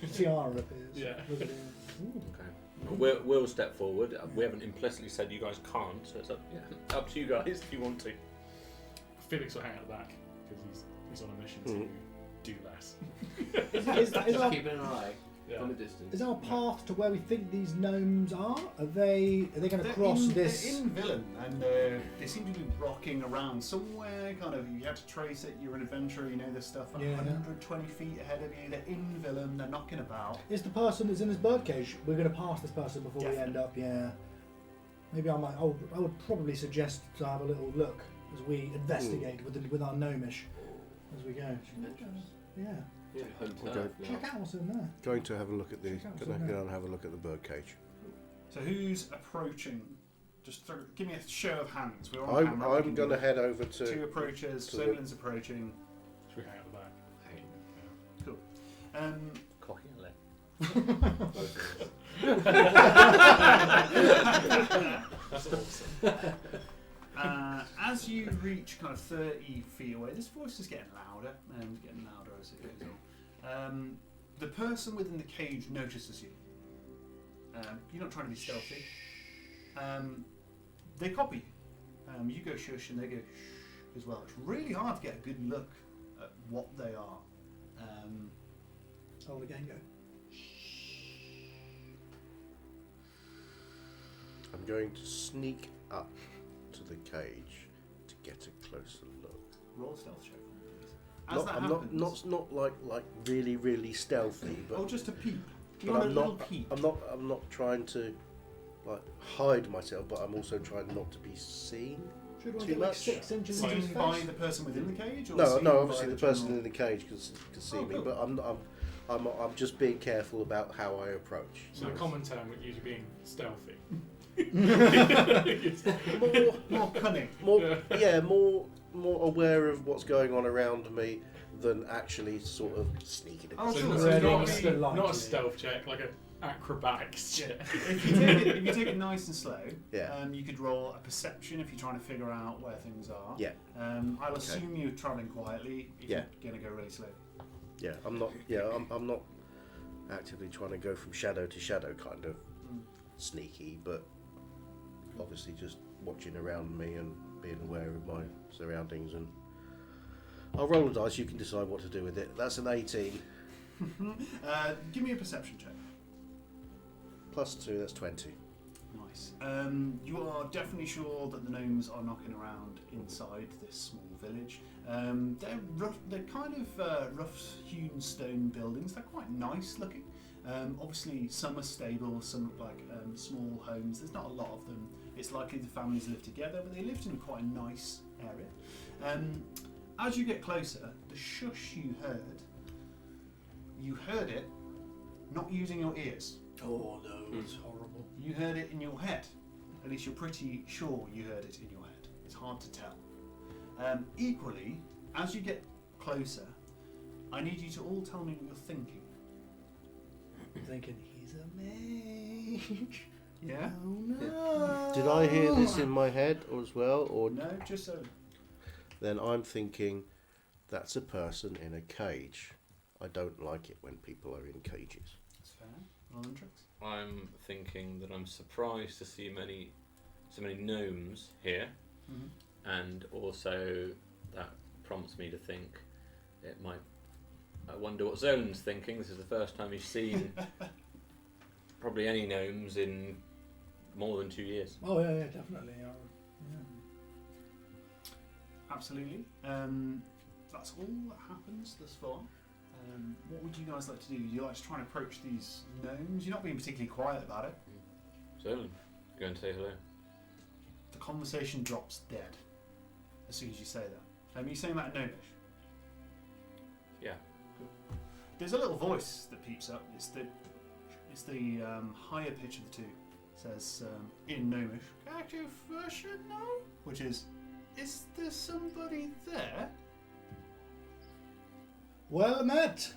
Rings. Tiara appears. Yeah. Look at it. Ooh. Okay. We'll step forward. We haven't implicitly said you guys can't, so it's up to you guys if you want to. Felix will hang out the back because he's on a mission to do less. Is Just our, keeping an eye Yeah. from a distance. is our path to where we think these gnomes are? Are they going to cross this? They're in Villain, and they seem to be rocking around somewhere. Kind of, you have to trace it. You're an adventurer. You know this stuff. Yeah. 120 feet ahead of you. They're in Villain. They're knocking about. Is the person that's in this birdcage? We're going to pass this person before we end up. Yeah. Maybe I might. I would probably suggest to have a little look as we investigate with our gnomish as we go. Yeah. Yeah, home Okay. turf now. Check out what's in there. Going to have a look at the. Check out what's Gonna in go there. and have a look at the birdcage. So who's approaching? Just give me a show of hands. We're on camera. we I'm can going to do head over it. Two to. approaches. to the- Zolan's approaching. Should we hang out the back? Cool. Cocky and leg. Both of us. That's awesome. As you reach kind of 30 feet away, this voice is getting louder and getting louder as it goes on. The person within the cage notices you. You're not trying to be stealthy. They copy you. You go shush and they go shh as well. It's really hard to get a good look at what they are. Oh, again, go. I'm going to sneak up to the cage to get a closer look. Roll a stealth check for me, please. As that I'm happens, not like really stealthy, but just a peep. but You want a I'm little not peep. I'm not trying to like hide myself, but I'm also trying not to be seen. Should one Too get like much. 6 inches into his Seen by face? the person within the cage? Or No, seen no, by obviously the person general- in the cage can see Oh, me, cool. but I'm just being careful about how I approach. So the common term would usually being stealthy. More cunning. More aware of what's going on around me than actually sort of sneaking. Oh, So sure. it's So Ready not, to a, lie not to a me. stealth check, like an acrobatics check. If you take it nice and slow, Yeah. you could roll a perception if you're trying to figure out where things are. Yeah. I'll Okay. assume you're travelling quietly if Yeah. you're going to go really slow. Yeah, I'm not. Yeah, I'm not actively trying to go from shadow to shadow, kind of sneaky, but obviously just watching around me and being aware of my surroundings. And I'll roll a dice. You can decide what to do with it. That's an 18 Give me a perception check. plus 2. That's 20. Nice. You are definitely sure that the gnomes are knocking around inside this small village. They're rough. They're kind of rough-hewn stone buildings. They're quite nice looking. Obviously, some are stable, some look like small homes. There's not a lot of them. It's likely the families live together, but they lived in quite a nice area. As you get closer, the shush you heard it not using your ears. Oh no, it's horrible. You heard it in your head. At least you're pretty sure you heard it in your head. It's hard to tell. Equally, as you get closer, I need you to all tell me what you're thinking. I'm thinking he's a mage. Yeah? Oh no. Did I hear this in my head as well, or No, just so. then I'm thinking that's a person in a cage. I don't like it when people are in cages. That's fair. Roll and tricks. I'm thinking that I'm surprised to see so many gnomes here, and also that prompts me to think it might. I wonder what Zolan's thinking. This is the first time he's seen probably any gnomes in more than 2 years. Oh yeah, definitely. Yeah. Absolutely. That's all that happens thus far. What would you guys like to do? You like to try and approach these gnomes? You're not being particularly quiet about it. Zolan, go and say hello. The conversation drops dead as soon as you say that. Are you saying that in gnomish? Yeah. There's a little voice that peeps up. It's the higher pitch of the two. It says in gnomish, active version no, which is there somebody there? Well met.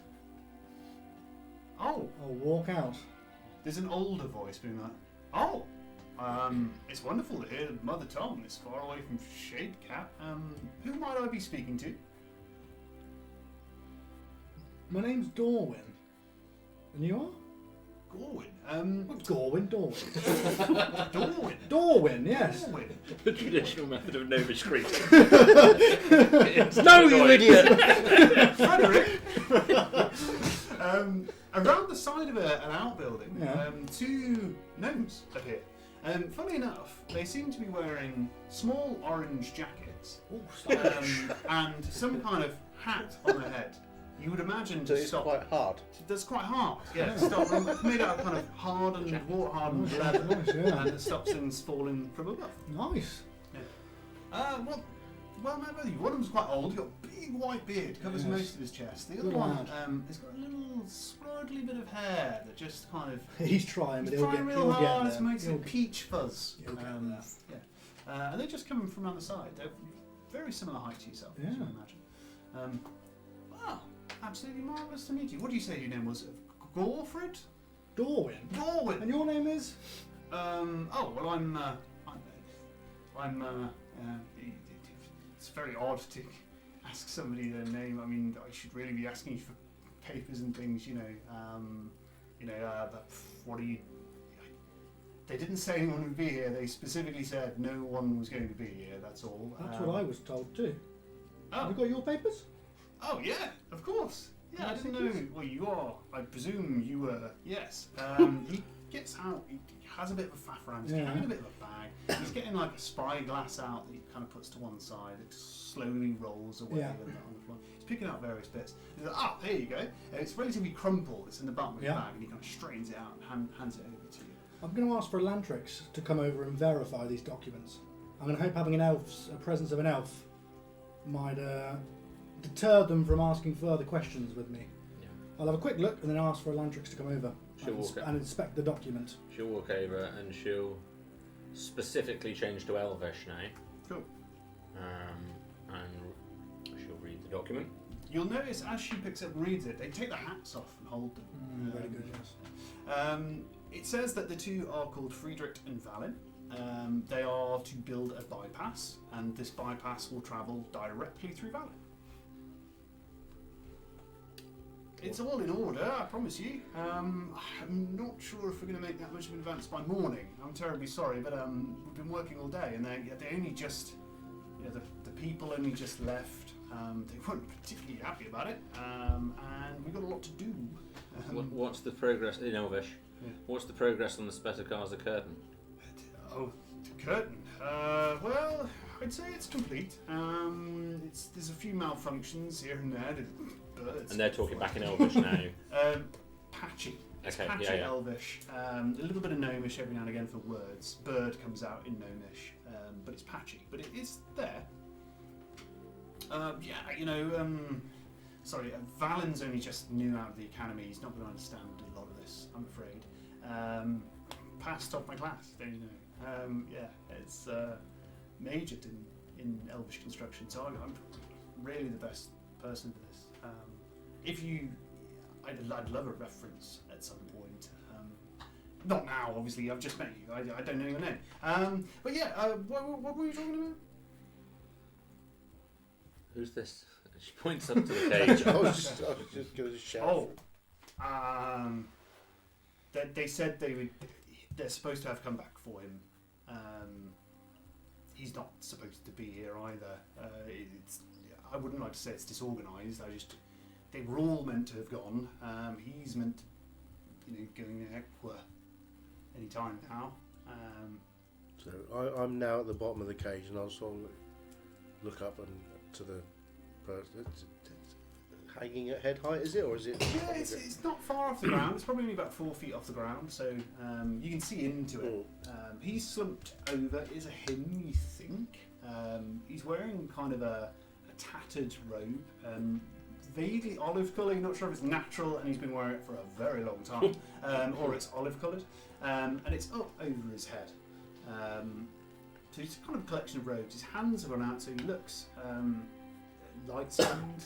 Oh, I'll walk out. there's an older voice being like, oh, it's wonderful to hear Mother Tongue is far away from Shade Cap. Who might I be speaking to? My name's Dorwin. And you are? Gorwin. What's Gorwin? Dorwin. Dorwin. Dorwin, yes. Dorwin. The traditional method of Nova Screech. No, you idiot! Frederick. Around the side of an outbuilding, Yeah. two gnomes appear. Funny enough, they seem to be wearing small orange jackets Oh, stylish. and some kind of hat on their head. You would imagine So to it's stop. quite hard. That's quite hard. Yeah, Yeah. stop. It's made out of kind of hardened, water-hardened leather, Nice, yeah. and it stops things falling from above. Nice. Well, no, both of you. One of them's quite old. He's got a big white beard, covers Yes. most of his chest. The other Good one lad. has got a little scraggly bit of hair that just kind of. He's trying, but He's he'll trying get, real he'll get hard there. to make He'll it peach fuzz. he'll get there. Yeah. And they're just coming from around the side. They're very similar height to yourself, as you Yeah. can imagine. Wow, absolutely marvellous to meet you. What do you say your name was? Gorfred? Dorwin. Gorwin. And your name is? Oh well, it's very odd to ask somebody their name. I mean, I should really be asking you for papers and things, you know. But what are you? They didn't say anyone would be here. They specifically said no one was going to be here. That's all. That's what I was told too. Have Oh, you got your papers? oh yeah, of course. Yeah, I Yes, didn't it is. know. Well, you are. I presume you were. Yes. He gets out. He has a bit of a faff around. He's Yeah. carrying a bit of a bag. He's getting like a spyglass out that he kind of puts to one side. It slowly rolls away Yeah. on the floor. He's picking out various bits. He's like, ah, here you go. It's relatively crumpled. It's in the bottom of the Yeah. bag, and he kind of straightens it out and hands it over to you. I'm going to ask for Lantrix to come over and verify these documents. I'm going to hope having a presence of an elf might deter them from asking further questions with me. Yeah. I'll have a quick look and then ask for Lantrix to come over She'll and, walk up. and inspect the document. She'll walk over and she'll specifically change to Elvish now. Cool. And she'll read the document. You'll notice as she picks up and reads it, they take their hats off and hold them. Very good, yes. It says that the two are called Friedrich and Valin. They are to build a bypass, and this bypass will travel directly through Valin. It's all in order, I promise you. I'm not sure if we're going to make that much of an advance by morning. I'm terribly sorry, but we've been working all day, and they only just, the people only just left. They weren't particularly happy about it, and we've got a lot to do. What's the progress in Elvish? Yeah. What's the progress on the Spatter curtain? Oh, the curtain. Well, I'd say it's complete. There's a few malfunctions here and there. Birds. And they're talking back in Elvish now. Patchy. It's Okay, patchy yeah, yeah. Elvish. A little bit of Gnomish every now and again for words. Bird comes out in Gnomish, but it's patchy. But it is there. Sorry, Valen's only just new out of the academy. He's not going to understand a lot of this, I'm afraid. Passed off my class, don't you know? It's majored in Elvish construction, so I'm really the best person for this. I'd love a reference at some point. Not now, obviously. I've just met you. I don't know your name. But yeah, what were you talking about? Who's this? She points up to the cage. I was just going to shout. They said they're supposed to have come back for him. He's not supposed to be here either. I wouldn't like to say it's disorganised. They were all meant to have gone. He's meant to, going there any time now. So I'm now at the bottom of the cage, and I'll sort of look up and to the person. It's hanging at head height, is it, or is it? Yeah, it's not far off the ground. It's probably only about 4 feet off the ground, so you can see into it. He's slumped over. It is a him, you think. He's wearing kind of a tattered robe, vaguely olive colour. You're not sure if it's natural, and he's been wearing it for a very long time, or it's olive coloured, and it's up over his head. So it's kind of a collection of robes. His hands have gone out, so he looks light-skinned,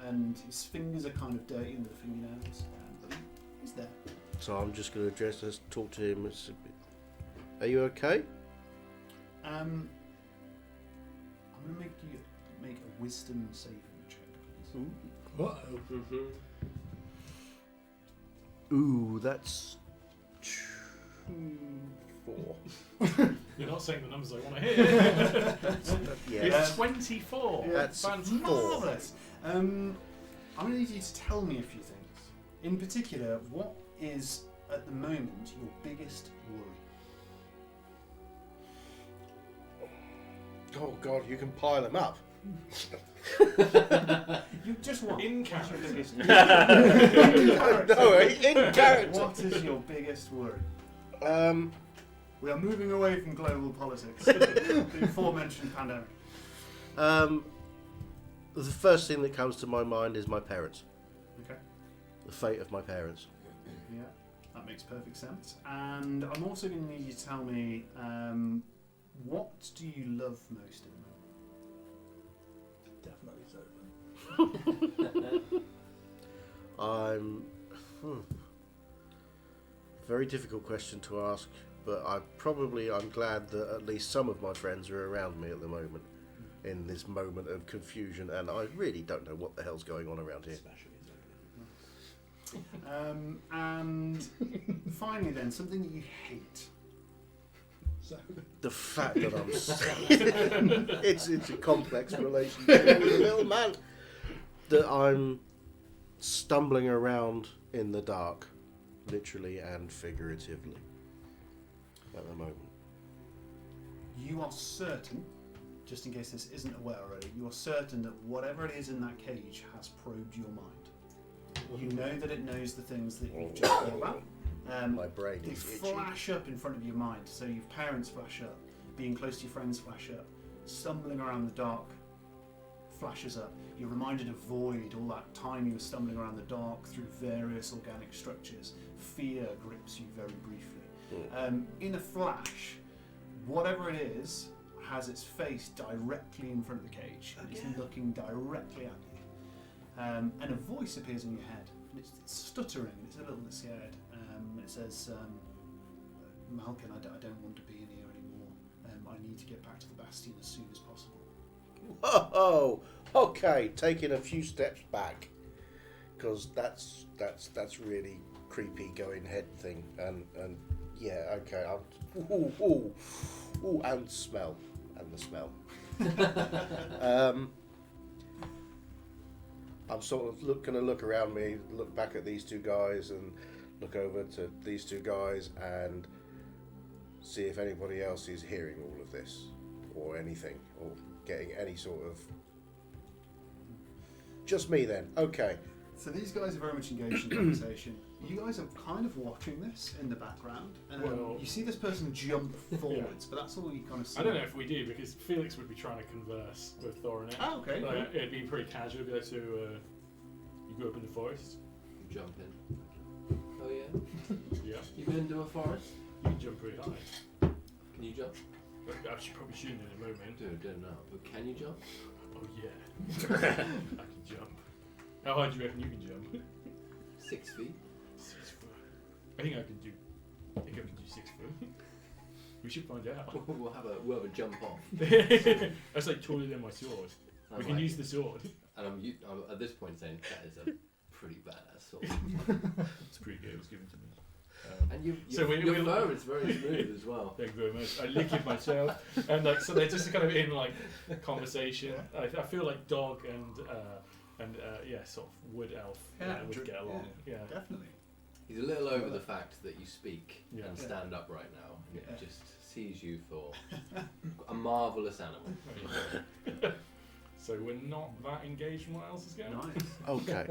and his fingers are kind of dirty under the fingernails, but he's there. So I'm just going to address this, talk to him. Are you okay? I'm going to make you make a wisdom saving check, please. Uh-oh. Ooh, that's 4. You're not saying the numbers I want to hear. Yeah, It's 24. Yeah, that's Fantastic. 4. marvellous. I'm going to need you to tell me a few things. In particular, what is at the moment your biggest worry? Oh God, you can pile them up. You just want In what's your character. biggest- No, in character. What is your biggest worry? Um, We are moving away from global politics. The aforementioned pandemic. the first thing that comes to my mind is my parents. Okay. The fate of my parents. Yeah, that makes perfect sense. And I'm also going to need you to tell me what do you love most in them? Definitely so. I'm. Very difficult question to ask, but I'm glad that at least some of my friends are around me at the moment, in this moment of confusion, and I really don't know what the hell's going on around here. And finally, then, something that you hate. So, The fact that I'm. it's a complex relationship with a little man. That I'm stumbling around in the dark, literally and figuratively, at the moment. You are certain, just in case this isn't aware already, you are certain that whatever it is in that cage has probed your mind. You know that it knows the things that you've just thought about. My brain They is itchy. flash up in front of your mind. So your parents flash up, being close to your friends flash up, stumbling around the dark flashes up. You're reminded of void, all that time you were stumbling around the dark through various organic structures. Fear grips you very briefly. In a flash, whatever it is has its face directly in front of the cage. And it's looking directly at you. And a voice appears in your head. And it's stuttering, it's a little bit scared. It says, Malkin, I don't want to be in here anymore. I need to get back to the Bastion as soon as possible. Whoa! Okay, taking a few steps back, because that's really creepy going head thing, and yeah, okay. Ooh, and smell, and the smell. I'm sort of going to look around me, look back at these two guys, and look over to these two guys, and see if anybody else is hearing all of this, or anything, or getting any sort of. Just me then. Okay. So these guys are very much engaged in conversation. You guys are kind of watching this in the background. Well- You see this person jump forwards, but that's all you kind of see. I don't know if we do, because Felix would be trying to converse with Thorin. Oh, okay. Like, it'd be pretty casual. Be like, so, you grew up in the forest? Jump in. Oh yeah? Yeah. You been into a forest? You can jump pretty high. Can you jump? I should probably shouldn't in a moment. Dude, don't know. But can you jump? Oh yeah. I can jump. How high do you reckon you can jump? 6 feet. 6 foot. I think I can do 6 foot. We should find out. we'll have a jump off. That's like taller than my sword. I'm We can like- use the sword. And I'm at this point saying that is a pretty badass sword. It's pretty good. It was given to me. And your we fur is very smooth as well. Thank you very much. I lick it myself, and like so they're just kind of in like conversation. I feel like dog and yeah, sort of wood elf would get along. Yeah. Definitely. He's a little over the fact that you speak Yeah. and stand up right now. And Yeah. it just sees you for a marvellous animal. So we're not that engaged in what else is going on. Nice. Okay.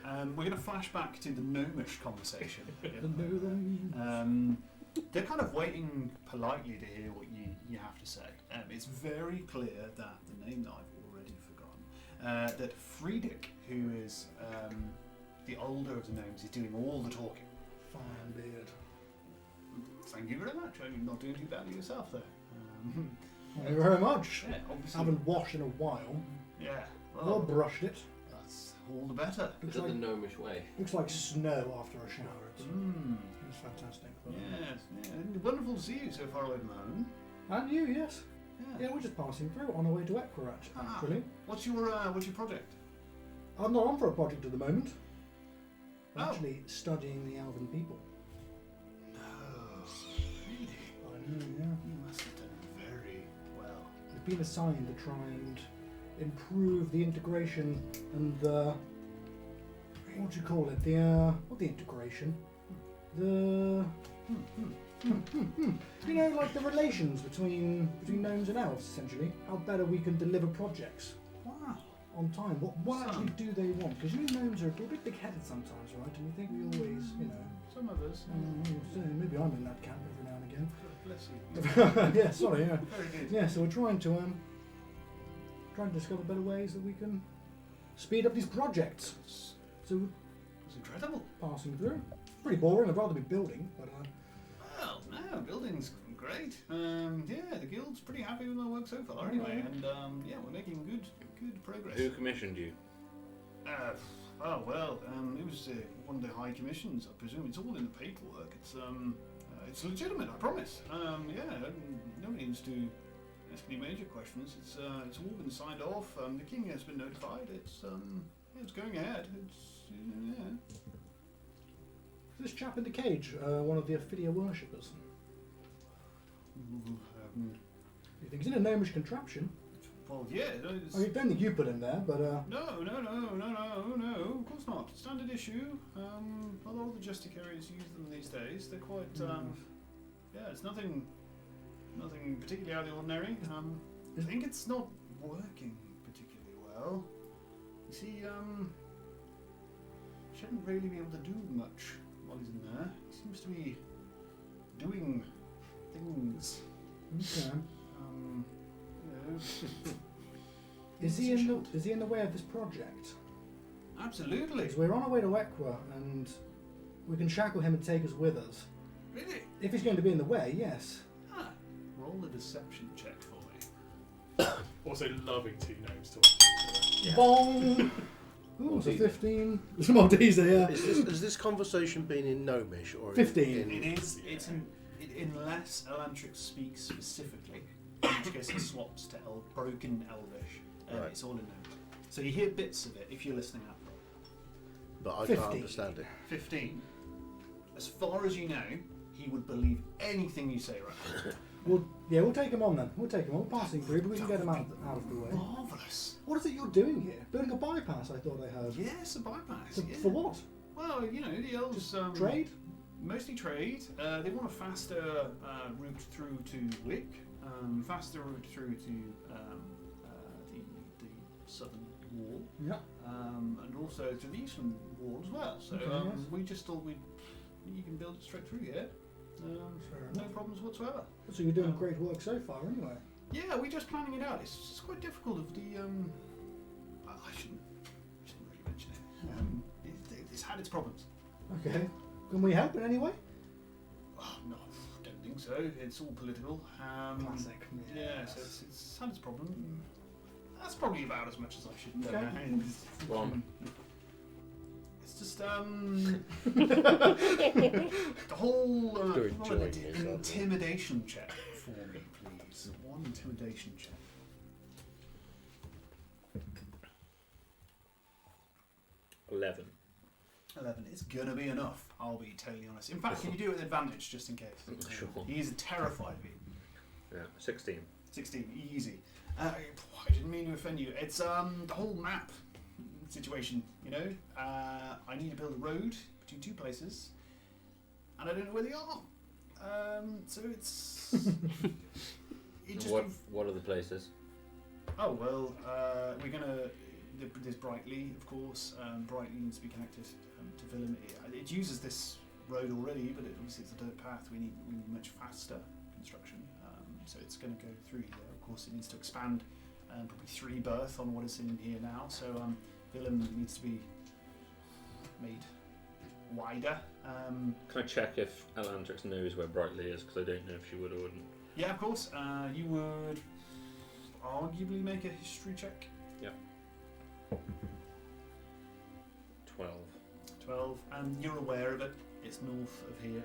We're going to flash back to the gnomish conversation. the They're kind of waiting politely to hear what you have to say. It's very clear that the name that I've already forgotten, that Friedrich, who is the older of the gnomes, is doing all the talking. fine beard. Thank you very much. You're not doing too badly yourself there. Thank you very much. Yeah, obviously. Haven't washed in a while. Yeah. Or Well, brushed it. that's all the better. Is Looks that the like, gnomish way? looks like snow after a shower. It's fantastic. Yes. Yeah. Wonderful to see you so far away from home. And you, yes. Yeah. Yeah, we're just passing through on our way to Equirat, Ah. actually. What's your project? I'm not on for a project at the moment. I'm Oh. actually studying the Elven people. Oh, really? I know, yeah. You must have done very well. We've been assigned to try and improve the integration and the... What do you call it? Not the integration. The... You know, like the relations between gnomes and elves, essentially. How better we can deliver projects Wow. on time. What Some. actually do they want? Because you know, gnomes are a bit big-headed sometimes, right? And we think we always, you know... Some of us. maybe I'm in that camp every now and again. Bless you. Yeah, sorry, yeah. Very good. Yeah, so we're trying to discover better ways that we can speed up these projects. So It's incredible. passing through. Pretty boring. I'd rather be building, but Well, no, building's great. Yeah, the guild's pretty happy with our work so far, anyway, and yeah, we're making good progress. Who commissioned you? Oh well, it was one of the high commissions, I presume. It's all in the paperwork. It's legitimate, I promise. Yeah, nobody needs to ask any major questions. It's all been signed off. The king has been notified. It's going ahead. Yeah. this chap in the cage, one of the Ophidia worshippers. You think he's in a gnomish contraption? Well, yeah. It's, I don't think you put him there, but No, of course not. Standard issue. A lot of the justiciaries use them these days. They're quite, yeah, it's nothing particularly out of the ordinary. I think it's not working particularly well. You see, shouldn't really be able to do much while he's in there. He seems to be doing things. okay. You know. Is he in the way of this project? Absolutely. Because we're on our way to Equa, and we can shackle him and take us with us. Really? If he's going to be in the way, yes. Ah. Roll a deception check for me. Also loving two gnomes talking to each other. Bong! Ooh, it's a 15. Some more D's there, yeah. Has this conversation been in Gnomish or 15. It is. It's unless Elantrix speaks specifically, in which case it swaps to broken Elvish. Right. It's all in there. So you hear bits of it if you're listening up. But I 50. can't understand it. 15. As far as you know, he would believe anything you say right now. We'll take him on then. We'll take him on. We're passing through, but we can get him out of the way. Marvellous. What is it you're doing here? Building a bypass, I thought I heard. Yes, a bypass. For, Yeah. for what? Well, you know, the elves... Trade? Mostly trade. They want a faster route through to Wick, faster route through to the southern wall, Yeah. and also to the eastern wall as well. So Okay, yes. we just thought you can build it straight through here. Fair No enough. problems whatsoever. So you're doing great work so far, anyway. Yeah, we're just planning it out. It's quite difficult. Of the I shouldn't really mention it. It's had its problems. Okay. Can we help in any way? Oh, no, don't think so. It's all political. Classic. Yeah, so it's had its problem. That's probably about as much as I should. Okay. Go on. It's just the whole You're roll an enjoying this, aren't you? intimidation check for me, please. One intimidation check. 11. 11. It's gonna be enough. I'll be totally honest. In fact, can you do it with advantage just in case? Sure. He's terrified of you. Yeah, 16. 16, easy. I didn't mean to offend you. It's the whole map situation, you know. I need to build a road between two places, and I don't know where they are. So it's... it just What are the places? Oh, well, we're going to... There's Brightly, of course. Brightly needs to be connected to Willem. It uses this road already, but obviously it's a dirt path. We need much faster construction. So it's going to go through here. Of course, it needs to expand probably 3 berth on what is in here now. So Willem needs to be made wider. Can I check if Elandrix knows where Brightly is? Because I don't know if she would or wouldn't. Yeah, of course. You would arguably make a history check. 12, and you're aware of it. It's north of here,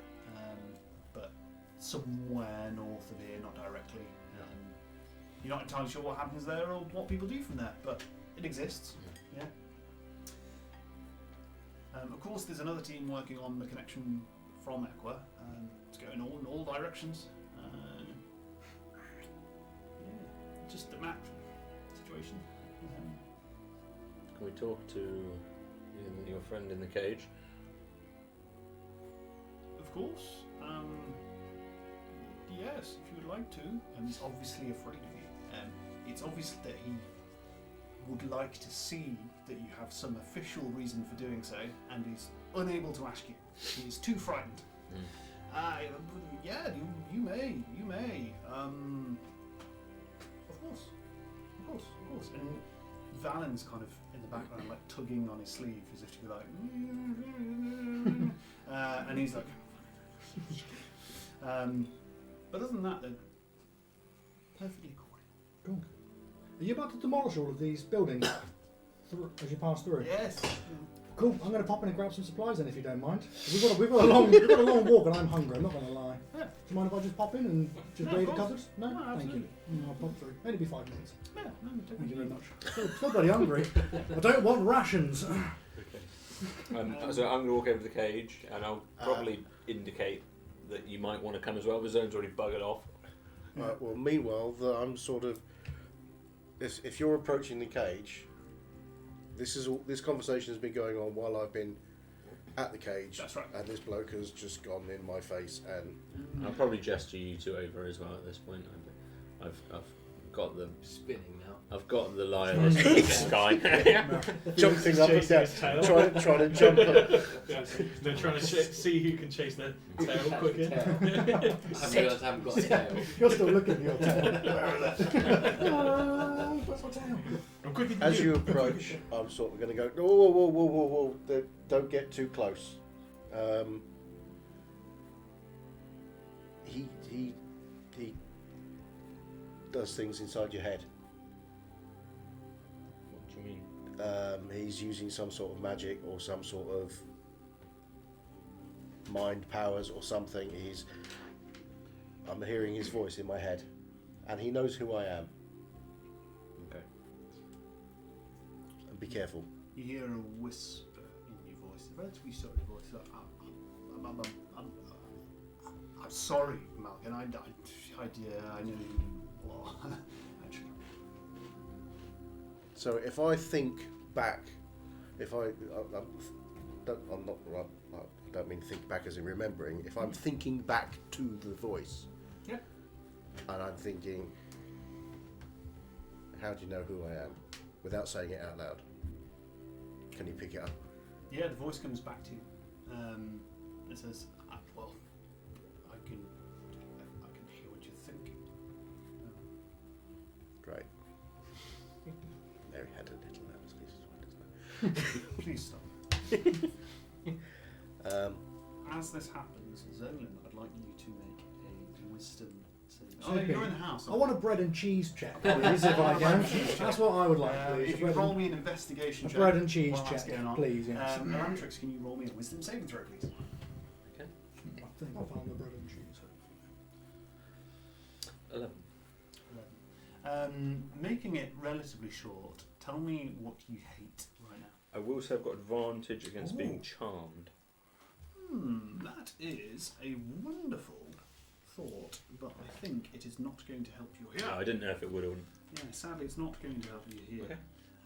but somewhere north of here, not directly. You're not entirely sure what happens there or what people do from there, but it exists. Yeah. Of course, there's another team working on the connection from Equa. It's going in all directions. Yeah, just the map situation. Can we talk to your friend in the cage? Of course. Yes, if you would like to. He's obviously afraid of you. It's obvious that he would like to see that you have some official reason for doing so, and he's unable to ask you. He is too frightened. Yeah, you may. Of course. And Valen's kind of in the background, like tugging on his sleeve as if to be like, and he's like, but other than that, they're perfectly cool. Cool. Are you about to demolish all of these buildings as you pass through? Yes. Cool. I'm going to pop in and grab some supplies then, if you don't mind. We've got a long walk, and I'm hungry. I'm not going to lie. Yeah. Do you mind if I just pop in and just No, raid the of course. cupboards? No, No, thank absolutely. you. I'll pop through. Maybe 5 minutes. Yeah, no, Thank you very much. Still bloody hungry. I don't want rations. So I'm going to walk over to the cage, and I'll probably indicate that you might want to come as well. The zone's already buggered off. Well, meanwhile, I'm sort of. If you're approaching the cage, this conversation has been going on while I've been at the cage. That's right. And this bloke has just gone in my face, and I'll probably gesture you two over as well at this point. I've got the Spinning now. I've got the lioness in the sky. jumping up and Chasing down, his tail. trying to jump up. They're trying to see who can chase their tail quicker. I realise I haven't got a tail. You're still looking at your tail. Where's my tail? I'm quicker than As you approach, I'm sort of going to go, whoa, don't get too close. He does things inside your head. What do you mean? He's using some sort of magic or some sort of mind powers or something. I'm hearing his voice in my head, and he knows who I am. Okay. And be careful. You hear a whisper in your voice, a relatively subtle voice. Like, I'm sorry, Malcolm. I know you. Well, actually. So if I think back, I don't mean think back as in remembering. If I'm thinking back to the voice, Yeah. and I'm thinking, how do you know who I am? Without saying it out loud. Can you pick it up? Yeah, the voice comes back to you. It says, "Well, I can hear what you're thinking." Great. Mary had a little nervous doesn't it? Please stop. As this happens, Zolan, I'd like you to make a wisdom saving. Oh, Okay. you're in the house. I want a bread and cheese check, please, if I can. That's what I would like, please. If you roll me an investigation a check. bread and cheese while that's check, going on. please. Yes. Elantrix, can you roll me a wisdom saving throw, please? I think I found the bread and cheese. 11. Making it relatively short, tell me what you hate right now. I will say I've got advantage against Ooh. being charmed. That is a wonderful thought, but I think it is not going to help you here. I didn't know if it would or wouldn't. Yeah, sadly, it's not going to help you here. Okay.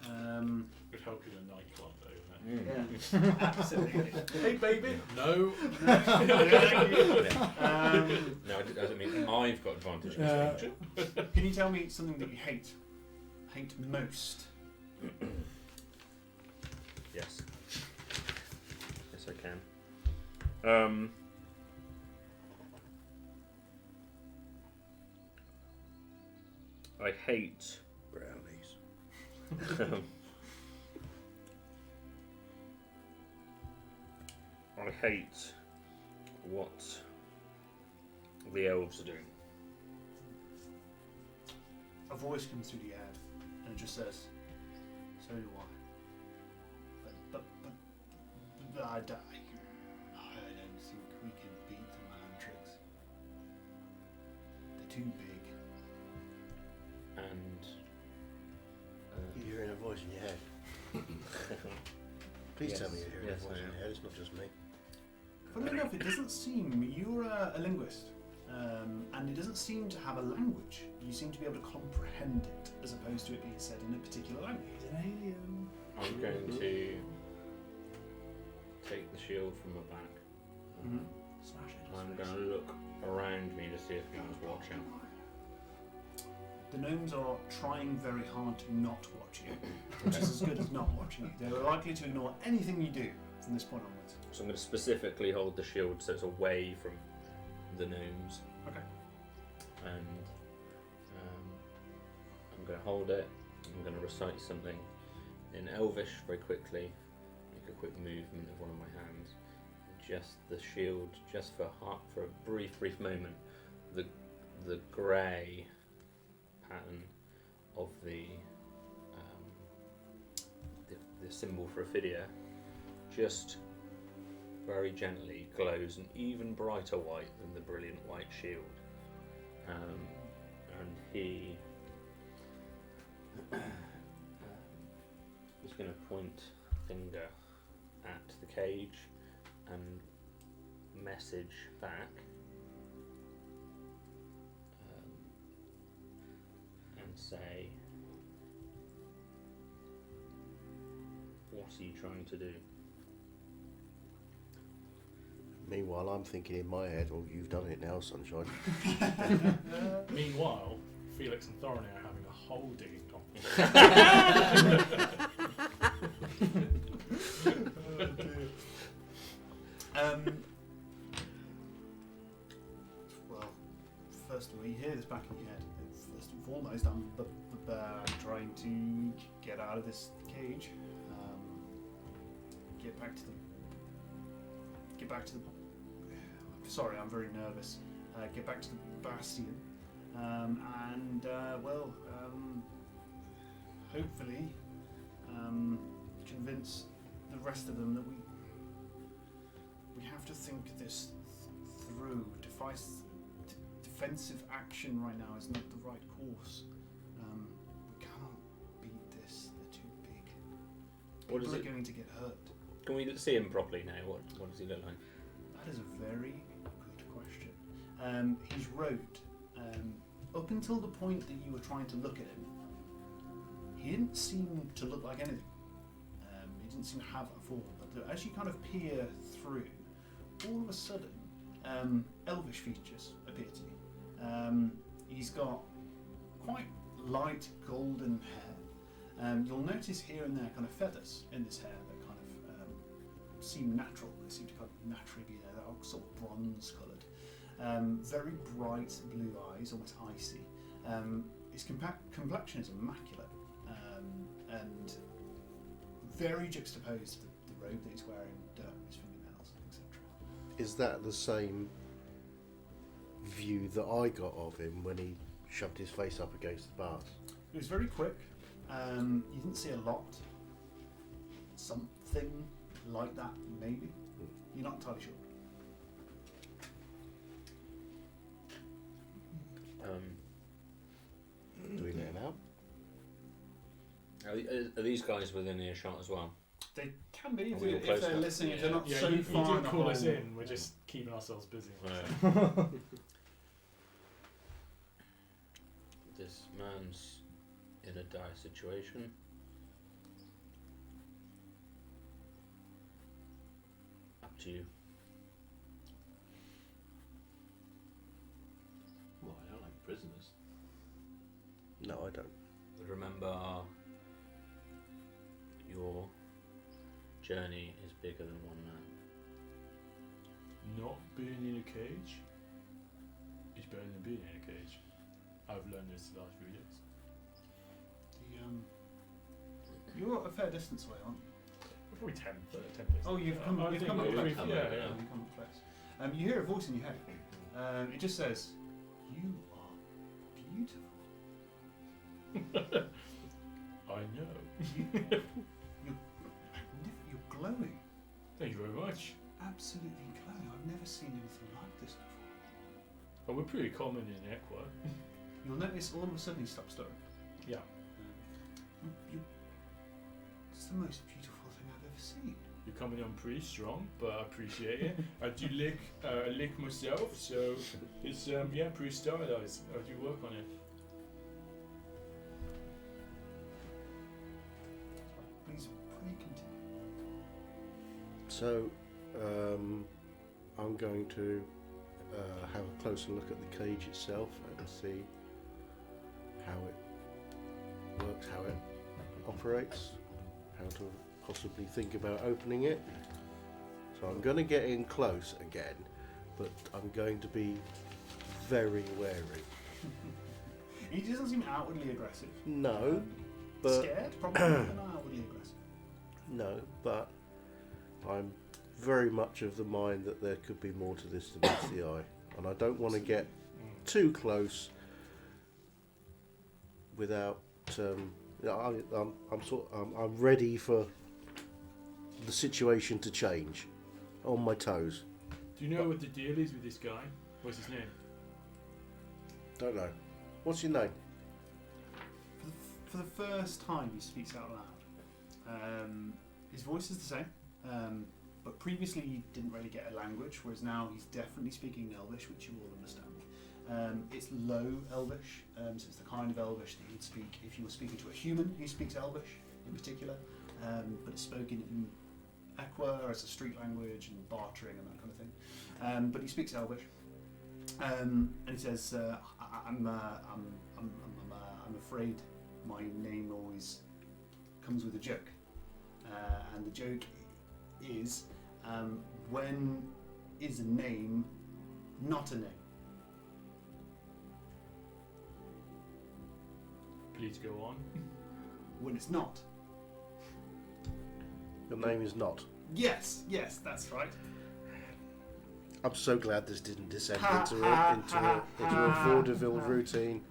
It would help you in a nightclub, though, wouldn't it? Yeah, absolutely. Hey, baby. No. No, I don't mean I've got advantage against being charmed. Can you tell me something that you hate? Hate most? Yes. Yes, I can. I hate. Brownies. I hate what the elves are doing. A voice comes through your head, and it just says, "So do I." But I die. I don't think we can beat the Malantrix. They're too big. And You're hearing a voice in your head. Please Yes. tell me you're hearing Yes, a voice I in am. your head. It's not just me. Funnily enough, it doesn't seem you're a linguist, and it doesn't seem to have a language. You seem to be able to comprehend it, as opposed to it being said in a particular language. He's an alien. I'm going to take the shield from my back. Mhm. Smash it. I'm going to look around me to see if anyone's watching. The gnomes are trying very hard to not watch you, which is as good as not watching you. They're likely to ignore anything you do from this point onwards. So I'm going to specifically hold the shield so it's away from the gnomes. Okay. And I'm going to hold it. I'm going to recite something in Elvish very quickly. Make a quick movement of one of my hands. Just the shield, just for a brief moment, the grey pattern of the symbol for Ophidia just very gently glows an even brighter white than the brilliant white shield. And he is going to point a finger at the cage and message back and say, what are you trying to do? Meanwhile, I'm thinking in my head, well, you've done it now, sunshine. Meanwhile, Felix and Thorin are having a whole digging dong. Well, first of all, you hear this back in your head. First and foremost, I'm trying to get out of this cage. Get back to the. Sorry, I'm very nervous. Get back to the bastion, hopefully, convince the rest of them that we have to think this through. Defensive action right now is not the right course. We cannot beat this. They're too big. What is People are it? going to get hurt. Can we see him properly now? What does he look like? That is a very good question. He's robed. Up until the point that you were trying to look at him, he didn't seem to look like anything. He didn't seem to have a form. But as you kind of peer through, all of a sudden, elvish features appear to you. He's got quite light golden hair. You'll notice here and there kind of feathers in this hair that kind of seem natural. They seem to kind of naturally be there. They're sort of bronze coloured. Very bright blue eyes, almost icy. His complexion is immaculate and very juxtaposed to the robe that he's wearing, his fingernails, etc. Is that the same view that I got of him when he shoved his face up against the bars? It was very quick. You didn't see a lot. Something like that, maybe. You're not entirely sure. Do we let him out? Are these guys within earshot as well? They can be Are we all if close they're enough? listening. If they're not Yeah, so you far in didn't the call us hole. in. We're just keeping ourselves busy. This man's in a dire situation. Up to you. Well, I don't like prisoners. No, I don't. But remember, your journey is bigger than one man. Not being in a cage is better than being in a cage. I've learned this the last few years. You're a fair distance away, aren't you? We're probably 10 paces. Oh, you've come. I You've think come up we've- close. yeah, Yeah, yeah. you've come up close. You hear a voice in your head. It just says, "You are beautiful." I know. You're glowing. Thank you very much. Absolutely glowing. I've never seen anything like this before. Well, we're pretty common in Equa. You'll notice all of a sudden he stops stirring. Yeah. It's the most beautiful thing I've ever seen. coming on pretty strong, but I appreciate it. I do lick myself, so it's pretty stylized. I do work on it. Please continue. So, I'm going to have a closer look at the cage itself and see how it works, how it operates, how to possibly think about opening it. So I'm going to get in close again, but I'm going to be very wary. He doesn't seem outwardly aggressive. No, but scared, probably, but not outwardly aggressive. no, but I'm very much of the mind that there could be more to this than meets the eye, and I don't want to get too close without. I'm ready for the situation to change. On my toes. Do you know what the deal is with this guy? What's his name? Don't know. What's your name? For the first time, he speaks out loud. His voice is the same, but previously he didn't really get a language, whereas now he's definitely speaking Elvish, which you all understand. It's low Elvish, so it's the kind of Elvish that you'd speak if you were speaking to a human who speaks Elvish in particular, but it's spoken in Equa as a street language and bartering and that kind of thing. But he speaks Elvish, and he says, "I'm afraid my name always comes with a joke, and the joke is when is a name not a name?" Please go on. When it's not. Your name is not. Yes, that's right. I'm so glad this didn't descend into a vaudeville routine.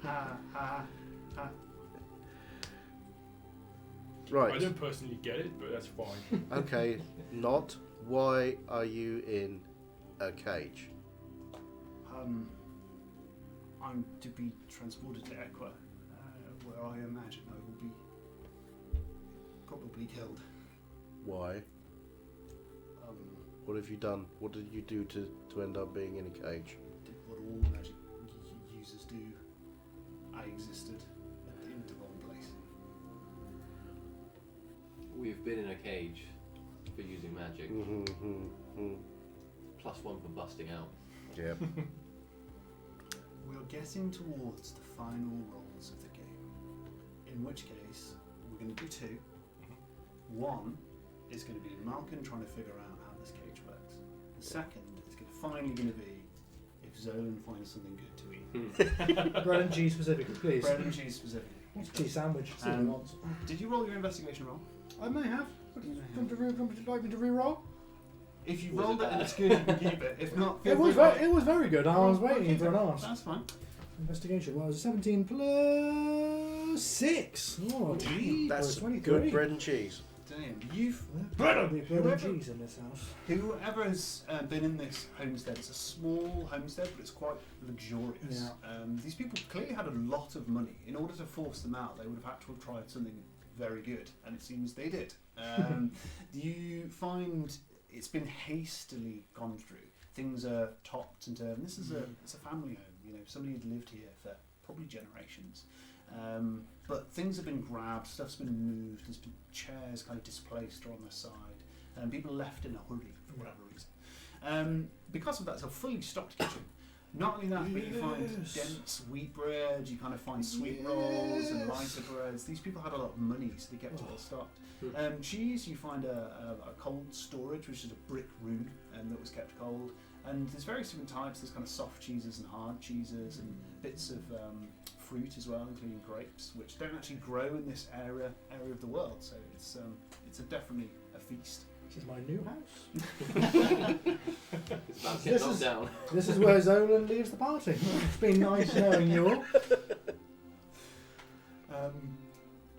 Right. I don't personally get it, but that's fine. Okay, not. Why are you in a cage? I'm to be transported to Equa, where I imagine I will be probably killed. Why? What have you done? What did you do to end up being in a cage? Did what all magic users do. I existed in the wrong place. We've been in a cage for using magic. +1 for busting out. Yeah. We're getting towards the final rolls of the game, in which case we're going to do two. One is going to be Malkin trying to figure out how this cage works. The second is finally going to be if Zolan finds something good to eat. Bread and cheese specifically, please. Bread and cheese specifically. What's cheese sandwich? See what he wants. Did you roll your investigation roll? I may have. Would you like me to re-roll? If you rolled it and it's good, you can keep it. If not, It was very good. I was waiting for an ask. That's fine. Investigation was 17 plus 6. Oh, gee, That's 23. good bread and cheese. Damn, you've Bread and cheese in this house. whoever has been in this homestead, it's a small homestead, but it's quite luxurious. Yeah. These people clearly had a lot of money. In order to force them out, they would have had to have tried something very good, and it seems they did. You find it's been hastily gone through. Things are topped and turned. This is it's a family home. You know, somebody had lived here for probably generations. But things have been grabbed, stuff's been moved, there's been chairs kind of displaced or on their side, and people left in a hurry for whatever reason. Because of that, it's a fully stocked kitchen. Not only that, but you find dense wheat bread, you kind of find sweet rolls and lighter breads. These people had a lot of money, so they kept it well stocked. Cheese, you find a cold storage, which is a brick room that was kept cold. And there's various different types. There's kind of soft cheeses and hard cheeses and bits of fruit as well, including grapes, which don't actually grow in this area of the world. So it's definitely a feast. This is my new house. It's about to get knocked down. This is where Zolan leaves the party. It's been nice knowing you all.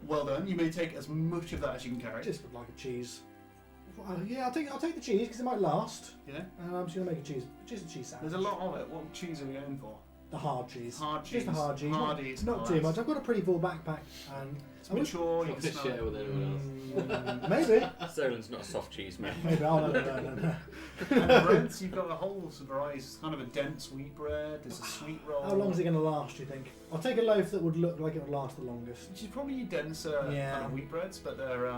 Well done. You may take as much of that as you can carry. Just would like a cheese. Yeah, I'll take the cheese because it might last. Yeah. And I'm just going to make a cheese sandwich. There's a lot of it. What cheese are we going for? The hard cheese. Hard cheese. Just the hard cheese. Hardy's Not too nice. much. I've got a pretty full backpack and It's mature. You Not can to smell share it. with anyone else. Maybe. Solon's not a soft cheese man. Maybe I'll no. And the breads, you've got a whole variety. It's kind of a dense wheat bread. There's a sweet roll. How long is it going to last, do you think? I'll take a loaf that would look like it would last the longest. Which is probably denser Yeah. kind of wheat breads, but they're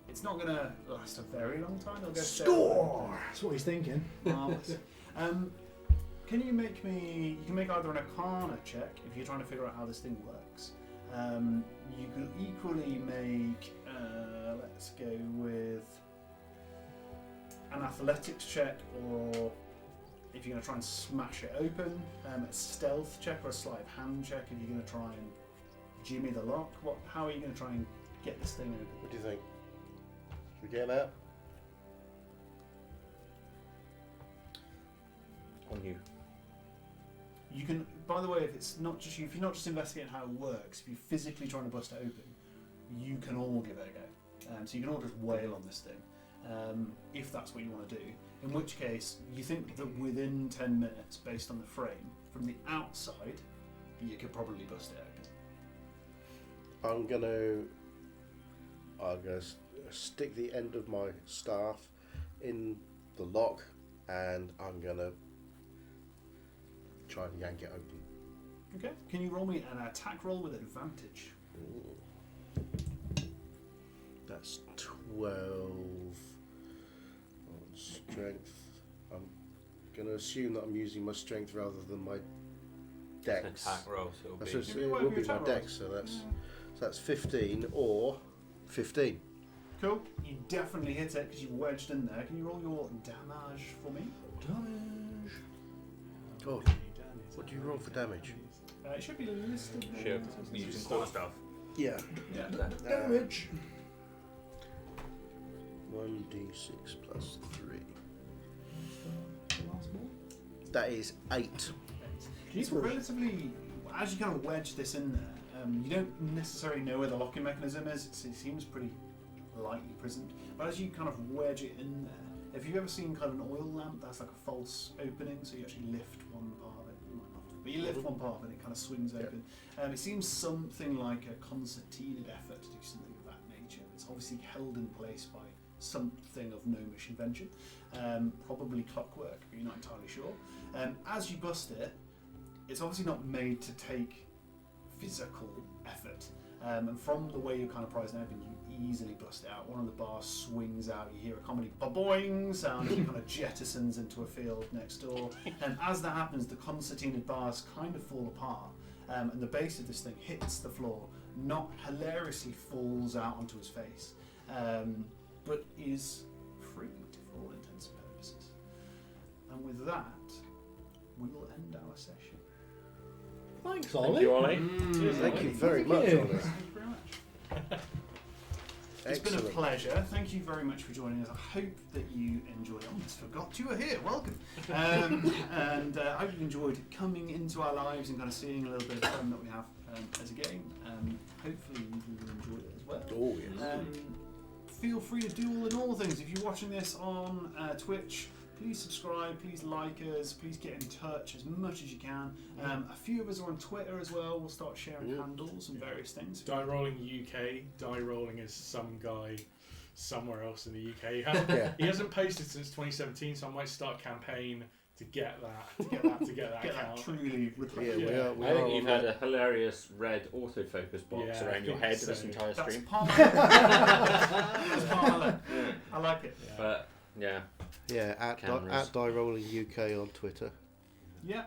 it's not going to last a very long time. They'll go Score! That's what he's thinking. Marvellous. Can you make me? You can make either an Arcana check if you're trying to figure out how this thing works. You could equally make. Let's go with an athletics check, or if you're going to try and smash it open, a stealth check or a sleight of hand check if you're going to try and jimmy the lock. How are you going to try and get this thing open? What do you think? Should we get him out? On you. You can, by the way, if you're not just investigating how it works, if you're physically trying to bust it open, you can all give it a go. So you can all just wail on this thing, if that's what you want to do. In which case, you think that within 10 minutes, based on the frame, from the outside, you could probably bust it open. I'm gonna stick the end of my staff in the lock, and I'm gonna try and yank it open. Okay. Can you roll me an attack roll with advantage? Ooh. That's 12 on strength. I'm going to assume that I'm using my strength rather than my dex. Attack roll, so it'll That's be. just, Give me it one will of be your my attack dex, rolls. so that's 15 or 15. Cool. You definitely hit it because you wedged in there. Can you roll your damage for me? Damage. Oh, what do you roll for damage? It should be listed. Sure. Using quarter staff. Yeah. Yeah. Damage. 1d6 plus 3. The last ball. That is 8. It's relatively, as you kind of wedge this in there, you don't necessarily know where the locking mechanism is. It seems pretty lightly prisoned, but as you kind of wedge it in there, if you've ever seen kind of an oil lamp, that's like a false opening, so you actually lift one part of it. You might not, but you lift one part of it, and it kind of swings open. It seems something like a concertinaed effort to do something of that nature. It's obviously held in place by something of gnomish invention, probably clockwork, but you're not entirely sure. As you bust it, it's obviously not made to take physical effort, and from the way you're kind of prizing open, you easily bust it out. One of the bars swings out, you hear a comedy ba-boing sound as it kind of jettisons into a field next door, and as that happens, the concertinaed bars kind of fall apart, and the base of this thing hits the floor, not hilariously falls out onto his face, but is free for all intents and purposes. And with that, we will end our session. Thanks, Ollie. Thank you, Ollie. Thank you very Thank much, you. Ollie. Thank you very much. It's been a Excellent. pleasure. Thank you very much for joining us. I hope that you enjoyed. I almost forgot you were here. Welcome. And I hope you enjoyed coming into our lives and kind of seeing a little bit of fun that we have as a game. Hopefully you will enjoy it as well. Oh, yes. Feel free to do all in all things. If you're watching this on Twitch, please subscribe, please like us, please get in touch as much as you can. A few of us are on Twitter as well. We'll start sharing handles and various things. Die Rolling UK. Die Rolling is some guy somewhere else in the UK. He hasn't posted since 2017, so I might start a campaign to get that Get that account. truly Yeah, replaced. we are. We I are think you've on had that. a hilarious red autofocus box Yeah, I around your think head so. this entire That's stream. part of it. That's part of it. I like it. Yeah. But yeah, Yeah, Cameras. at Die Rolling UK on Twitter. Yeah,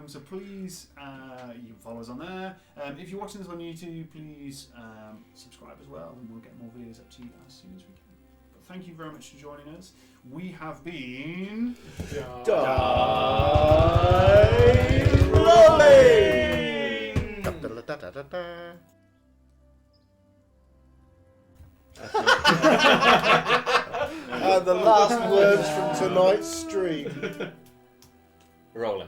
so please, you can follow us on there. If you're watching this on YouTube, please subscribe as well, and we'll get more videos up to you as soon as we can. But thank you very much for joining us. We have been... Die Rolling! Da-da-da-da-da-da. And the last words from tonight's stream. rolling.